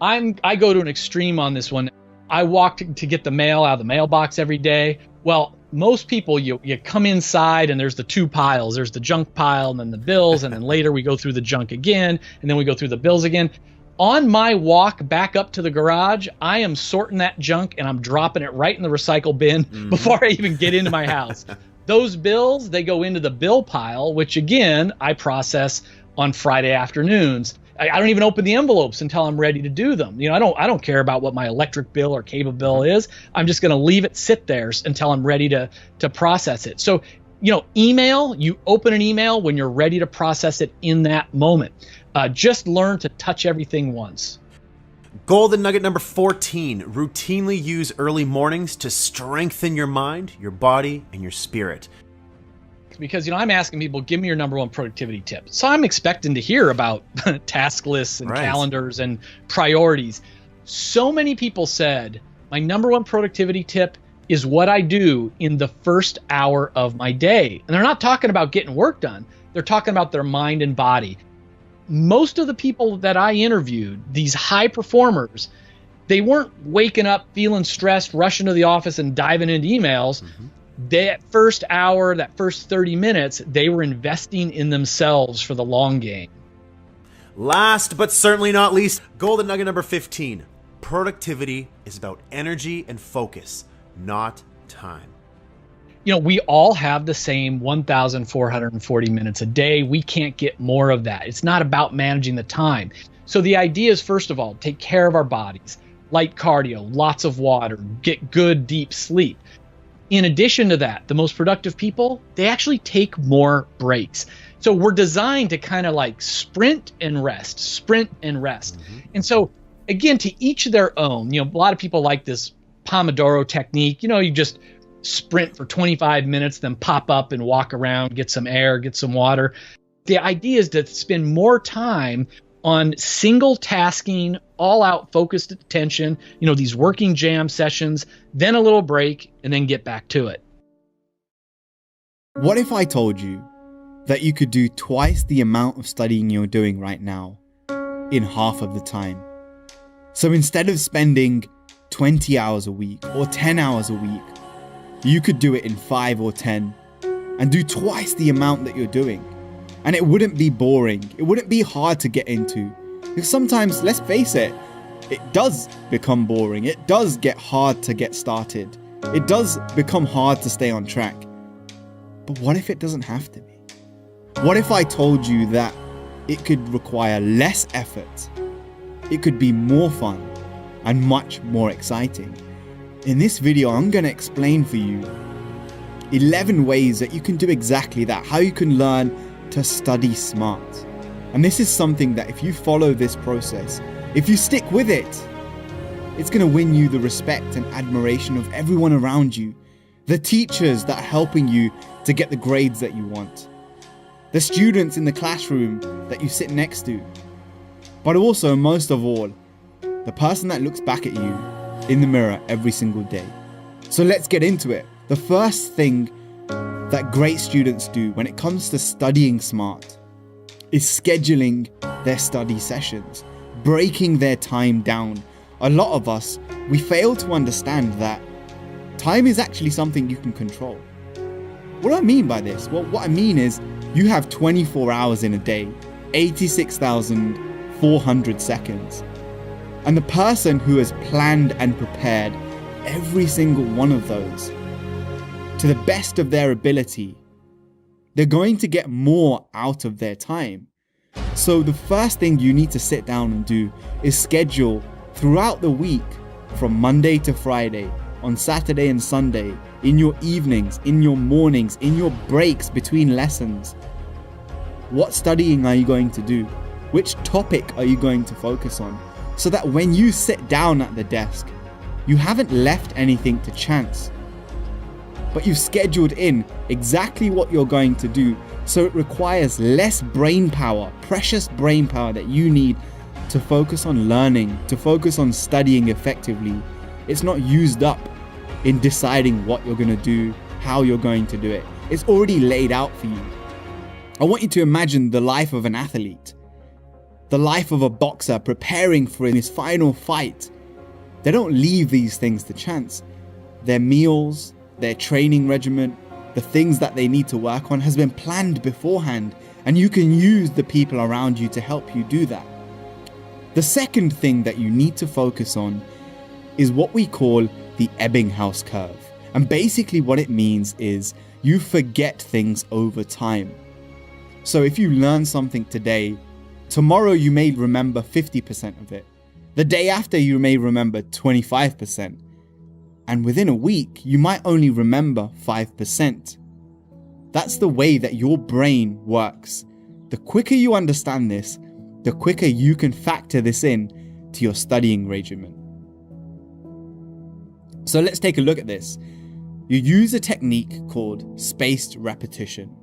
I go to an extreme on this one. I walk to get the mail out of the mailbox every day. Well, most people, you come inside and there's the two piles. There's the junk pile and then the bills, and then later we go through the junk again, and then we go through the bills again. On my walk back up to the garage, I am sorting that junk and I'm dropping it right in the recycle bin before I even get into my house. Those bills, they go into the bill pile, which again, I process on Friday afternoons. I don't even open the envelopes until I'm ready to do them. I don't care about what my electric bill or cable bill is. I'm just going to leave it sit there until I'm ready to process it. So, email, you open an email when you're ready to process it in that moment. Just learn to touch everything once. Golden nugget number 14, routinely use early mornings to strengthen your mind, your body, and your spirit. Because, I'm asking people, give me your number one productivity tip. So I'm expecting to hear about task lists and calendars and priorities. So many people said, my number one productivity tip is what I do in the first hour of my day. And they're not talking about getting work done. They're talking about their mind and body. Most of the people that I interviewed, these high performers, they weren't waking up feeling stressed, rushing to the office and diving into emails. That first hour, that first 30 minutes, they were investing in themselves for the long game. Last but certainly not least, golden nugget number 15. Productivity is about energy and focus, not time. We all have the same 1,440 minutes a day. We can't get more of that. It's not about managing the time. So the idea is, first of all, take care of our bodies, light cardio, lots of water, get good deep sleep. In addition to that, the most productive people, they actually take more breaks. So we're designed to kind of like sprint and rest. And so again, to each their own. A lot of people like this Pomodoro technique. You just sprint for 25 minutes, then pop up and walk around, get some air, get some water. The idea is to spend more time on single tasking, all out focused attention, these working jam sessions, then a little break, and then get back to it. What if I told you that you could do twice the amount of studying you're doing right now in half of the time? So instead of spending 20 hours a week or 10 hours a week, you could do it in 5 or 10 and do twice the amount that you're doing. And it wouldn't be boring. It wouldn't be hard to get into. Because sometimes, let's face it, it does become boring. It does get hard to get started. It does become hard to stay on track. But what if it doesn't have to be? What if I told you that it could require less effort? It could be more fun and much more exciting. In this video, I'm going to explain for you 11 ways that you can do exactly that, how you can learn to study smart. And this is something that if you follow this process, if you stick with it, it's going to win you the respect and admiration of everyone around you, the teachers that are helping you to get the grades that you want, the students in the classroom that you sit next to, but also, most of all, the person that looks back at you in the mirror every single day. So let's get into it. The first thing that great students do when it comes to studying smart is scheduling their study sessions, breaking their time down. A lot of us, we fail to understand that time is actually something you can control. What do I mean by this? Well, what I mean is you have 24 hours in a day, 86,400 seconds. And the person who has planned and prepared every single one of those to the best of their ability, they're going to get more out of their time. So the first thing you need to sit down and do is schedule throughout the week, from Monday to Friday, on Saturday and Sunday, in your evenings, in your mornings, in your breaks between lessons. What studying are you going to do? Which topic are you going to focus on? So that when you sit down at the desk, you haven't left anything to chance, but you've scheduled in exactly what you're going to do, so it requires less brain power, precious brain power that you need to focus on learning, to focus on studying effectively. It's not used up in deciding what you're going to do, how you're going to do it. It's already laid out for you. I want you to imagine the life of an athlete, the life of a boxer preparing for his final fight. They don't leave these things to chance. Their meals, their training regimen, the things that they need to work on has been planned beforehand, and you can use the people around you to help you do that. The second thing that you need to focus on is what we call the Ebbinghaus curve. And basically what it means is you forget things over time. So if you learn something today, tomorrow you may remember 50% of it. The day after you may remember 25%. And within a week, you might only remember 5%. That's the way that your brain works. The quicker you understand this, the quicker you can factor this in to your studying regimen. So let's take a look at this. You use a technique called spaced repetition.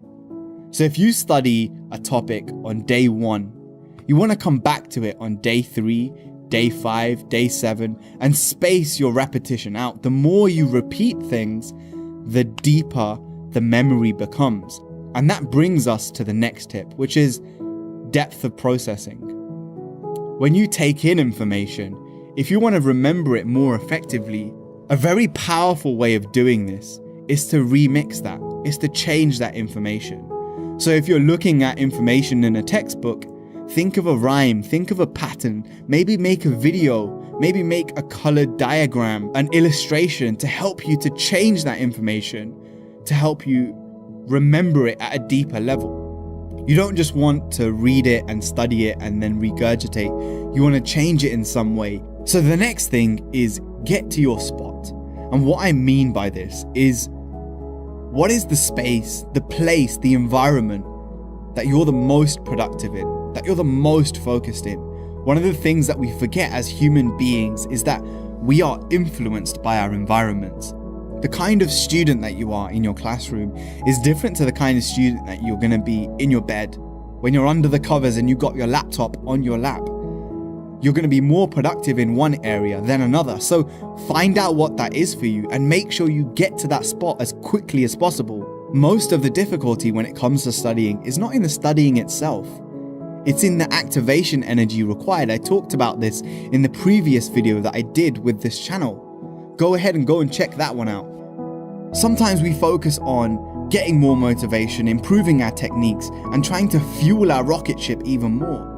So if you study a topic on day 1, you want to come back to it on day 3, day 5, day 7, and space your repetition out. The more you repeat things, the deeper the memory becomes. And that brings us to the next tip, which is depth of processing. When you take in information, if you want to remember it more effectively, a very powerful way of doing this is to remix that, is to change that information. So if you're looking at information in a textbook, think of a rhyme, think of a pattern, maybe make a video, maybe make a colored diagram, an illustration to help you to change that information, to help you remember it at a deeper level. You don't just want to read it and study it and then regurgitate. You want to change it in some way. So the next thing is get to your spot. And what I mean by this is, what is the space, the place, the environment that you're the most productive in, that you're the most focused in? One of the things that we forget as human beings is that we are influenced by our environments. The kind of student that you are in your classroom is different to the kind of student that you're going to be in your bed. When you're under the covers and you've got your laptop on your lap, you're going to be more productive in one area than another. So find out what that is for you and make sure you get to that spot as quickly as possible. Most of the difficulty when it comes to studying is not in the studying itself. It's in the activation energy required. I talked about this in the previous video that I did with this channel. Go ahead and go and check that one out. Sometimes we focus on getting more motivation, improving our techniques, and trying to fuel our rocket ship even more.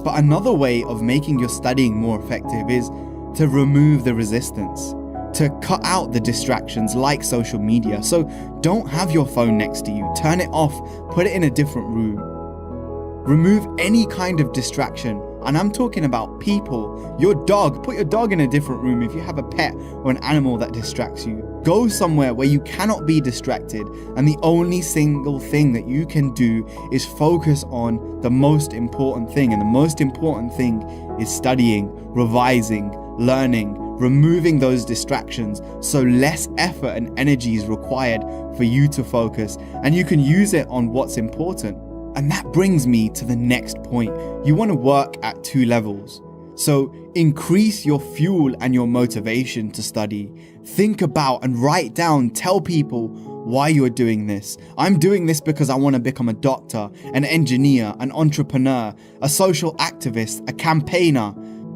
But another way of making your studying more effective is to remove the resistance, to cut out the distractions like social media. So don't have your phone next to you, turn it off, put it in a different room. Remove any kind of distraction. And I'm talking about people, your dog. Put your dog in a different room if you have a pet or an animal that distracts you. Go somewhere where you cannot be distracted, and the only single thing that you can do is focus on the most important thing. And the most important thing is studying, revising, learning, removing those distractions, so less effort and energy is required for you to focus, and you can use it on what's important. And that brings me to the next point. You want to work at 2 levels. So increase your fuel and your motivation to study. Think about and write down, tell people why you're doing this. I'm doing this because I want to become a doctor, an engineer, an entrepreneur, a social activist, a campaigner.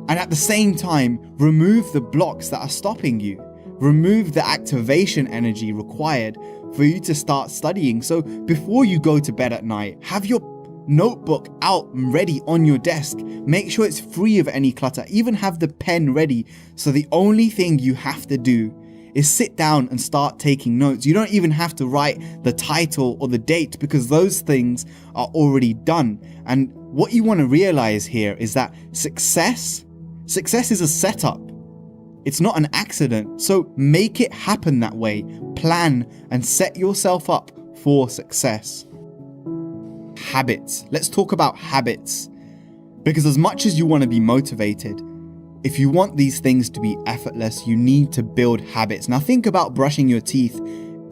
And at the same time, remove the blocks that are stopping you. Remove the activation energy required for you to start studying. So before you go to bed at night, have your notebook out and ready on your desk. Make sure it's free of any clutter. Even have the pen ready. So the only thing you have to do is sit down and start taking notes. You don't even have to write the title or the date, because those things are already done. And what you want to realize here is that success is a setup. It's not an accident. So make it happen that way. Plan and set yourself up for success. Habits. Let's talk about habits. Because as much as you want to be motivated, if you want these things to be effortless, you need to build habits. Now think about brushing your teeth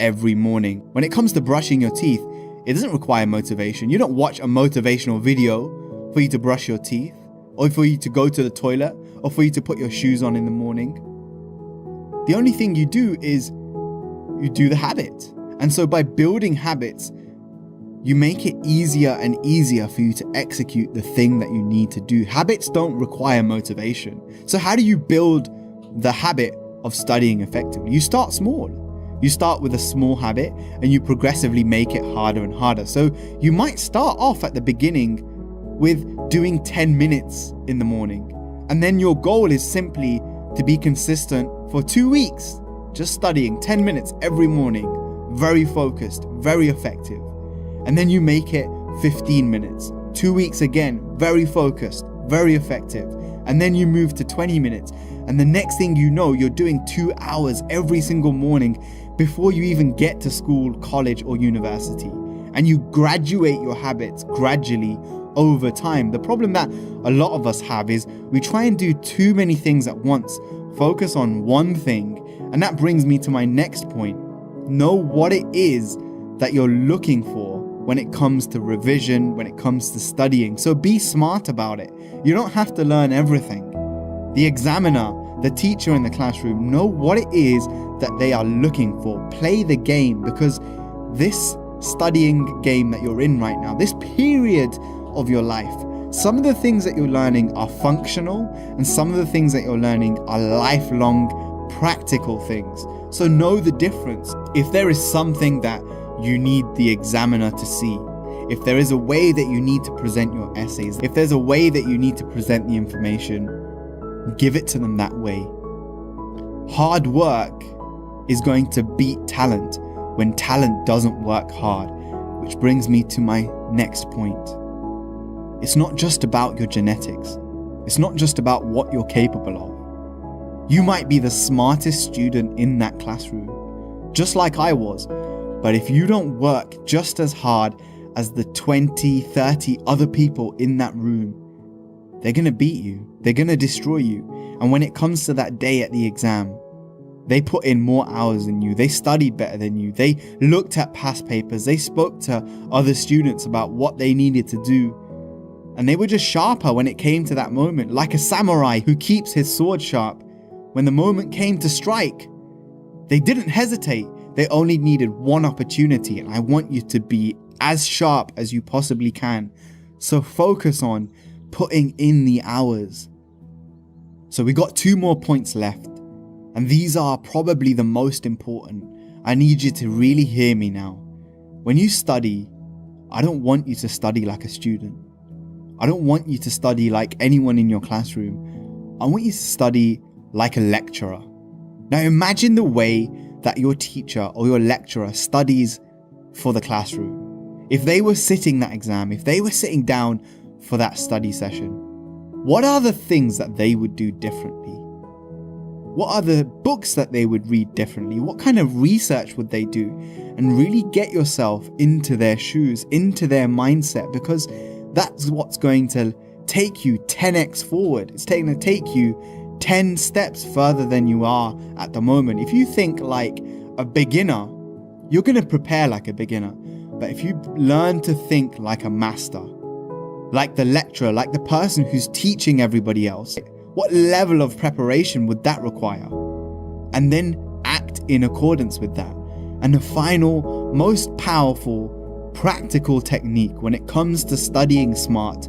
every morning. When it comes to brushing your teeth, it doesn't require motivation. You don't watch a motivational video for you to brush your teeth, or for you to go to the toilet, or for you to put your shoes on in the morning. The only thing you do is you do the habit. And so by building habits, you make it easier and easier for you to execute the thing that you need to do. Habits don't require motivation. So how do you build the habit of studying effectively? You start small. You start with a small habit and you progressively make it harder and harder. So you might start off at the beginning with doing 10 minutes in the morning. And then your goal is simply to be consistent for 2 weeks, just studying 10 minutes every morning, very focused, very effective. And then you make it 15 minutes, 2 weeks again, very focused, very effective. And then you move to 20 minutes. And the next thing you know, you're doing 2 hours every single morning before you even get to school, college, or university. And you graduate your habits gradually over time. The problem that a lot of us have is we try and do too many things at once, focus on one thing, and that brings me to my next point. Know what it is that you're looking for when it comes to revision, when it comes to studying. So be smart about it. You don't have to learn everything. The examiner, the teacher in the classroom, know what it is that they are looking for. Play the game, because this studying game that you're in right now, this period of your life, some of the things that you're learning are functional and some of the things that you're learning are lifelong practical things. So know the difference. If there is something that you need the examiner to see, if there is a way that you need to present your essays, if there's a way that you need to present the information, give it to them that way. Hard work is going to beat talent when talent doesn't work hard, which brings me to my next point. It's not just about your genetics. It's not just about what you're capable of. You might be the smartest student in that classroom, just like I was, but if you don't work just as hard as the 20, 30 other people in that room, they're gonna beat you. They're gonna destroy you. And when it comes to that day at the exam, they put in more hours than you. They studied better than you. They looked at past papers. They spoke to other students about what they needed to do. And they were just sharper when it came to that moment, like a samurai who keeps his sword sharp. When the moment came to strike, they didn't hesitate. They only needed one opportunity, and I want you to be as sharp as you possibly can. So focus on putting in the hours. So we got 2 more points left, and these are probably the most important. I need you to really hear me now. When you study, I don't want you to study like a student. I don't want you to study like anyone in your classroom. I want you to study like a lecturer. Now imagine the way that your teacher or your lecturer studies for the classroom. If they were sitting that exam, if they were sitting down for that study session, what are the things that they would do differently? What are the books that they would read differently? What kind of research would they do? And really get yourself into their shoes, into their mindset, because that's what's going to take you 10x forward. It's going to take you 10 steps further than you are at the moment. If you think like a beginner, you're going to prepare like a beginner. But if you learn to think like a master, like the lecturer, like the person who's teaching everybody else, what level of preparation would that require? And then act in accordance with that. And the final, most powerful, practical technique when it comes to studying smart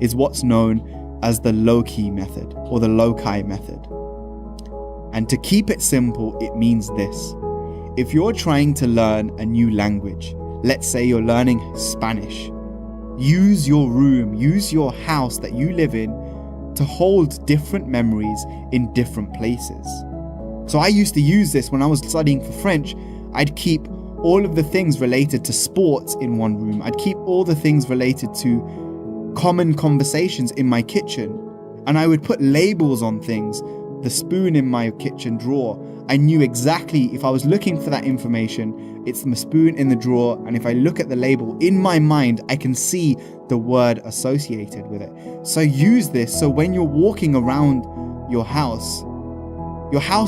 is what's known as the low-key method or the loci method. And to keep it simple, it means this. If you're trying to learn a new language, let's say you're learning Spanish, use your room, use your house that you live in to hold different memories in different places. So I used to use this when I was studying for French. I'd keep all of the things related to sports in one room. I'd keep all the things related to common conversations in my kitchen, and I would put labels on things. The spoon in my kitchen drawer, I knew exactly if I was looking for that information, it's the spoon in the drawer, and if I look at the label in my mind, I can see the word associated with it. So use this so when you're walking around your house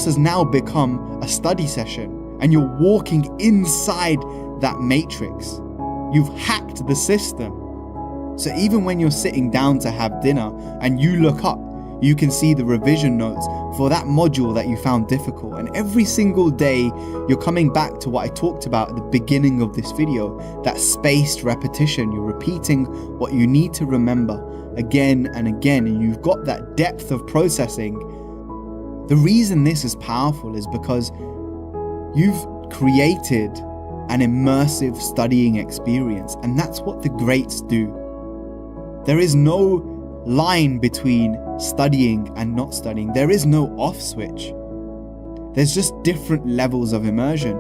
has now become a study session, and you're walking inside that matrix. You've hacked the system. So even when you're sitting down to have dinner and you look up, you can see the revision notes for that module that you found difficult. And every single day, you're coming back to what I talked about at the beginning of this video, that spaced repetition. You're repeating what you need to remember again and again, and you've got that depth of processing. The reason this is powerful is because you've created an immersive studying experience, and that's what the greats do. There is no line between studying and not studying. There is no off switch. There's just different levels of immersion.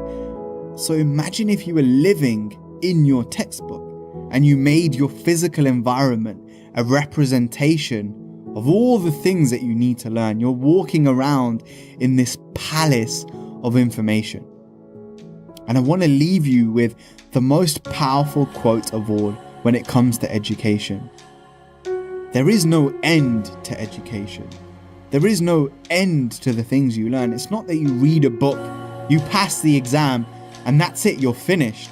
So imagine if you were living in your textbook and you made your physical environment a representation of all the things that you need to learn. You're walking around in this palace of information. And I want to leave you with the most powerful quote of all when it comes to education. There is no end to education. There is no end to the things you learn. It's not that you read a book, you pass the exam, and that's it, you're finished.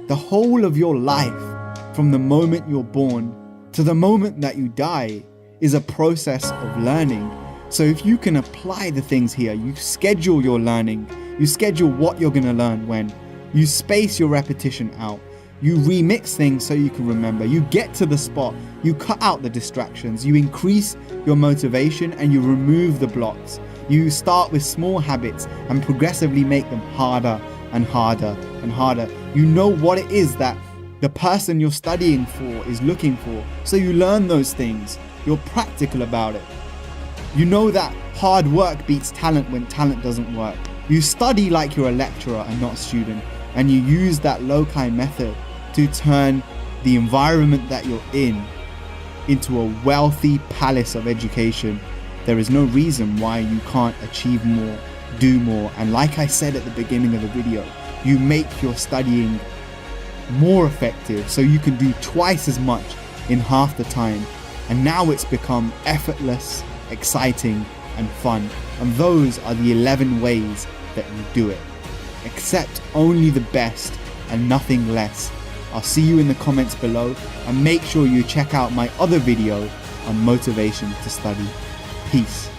The whole of your life, from the moment you're born to the moment that you die, is a process of learning. So if you can apply the things here, you schedule your learning, you schedule what you're going to learn when, you space your repetition out, you remix things so you can remember, you get to the spot, you cut out the distractions, you increase your motivation and you remove the blocks. You start with small habits and progressively make them harder and harder and harder. You know what it is that the person you're studying for is looking for, so you learn those things. You're practical about it. You know that hard work beats talent when talent doesn't work. You study like you're a lecturer and not a student, and you use that loci method to turn the environment that you're in into a wealthy palace of education. There is no reason why you can't achieve more, do more, and like I said at the beginning of the video, you make your studying more effective so you can do twice as much in half the time. And now it's become effortless, exciting, and fun. And those are the 11 ways that you do it. Accept only the best and nothing less. I'll see you in the comments below, and make sure you check out my other video on motivation to study. Peace.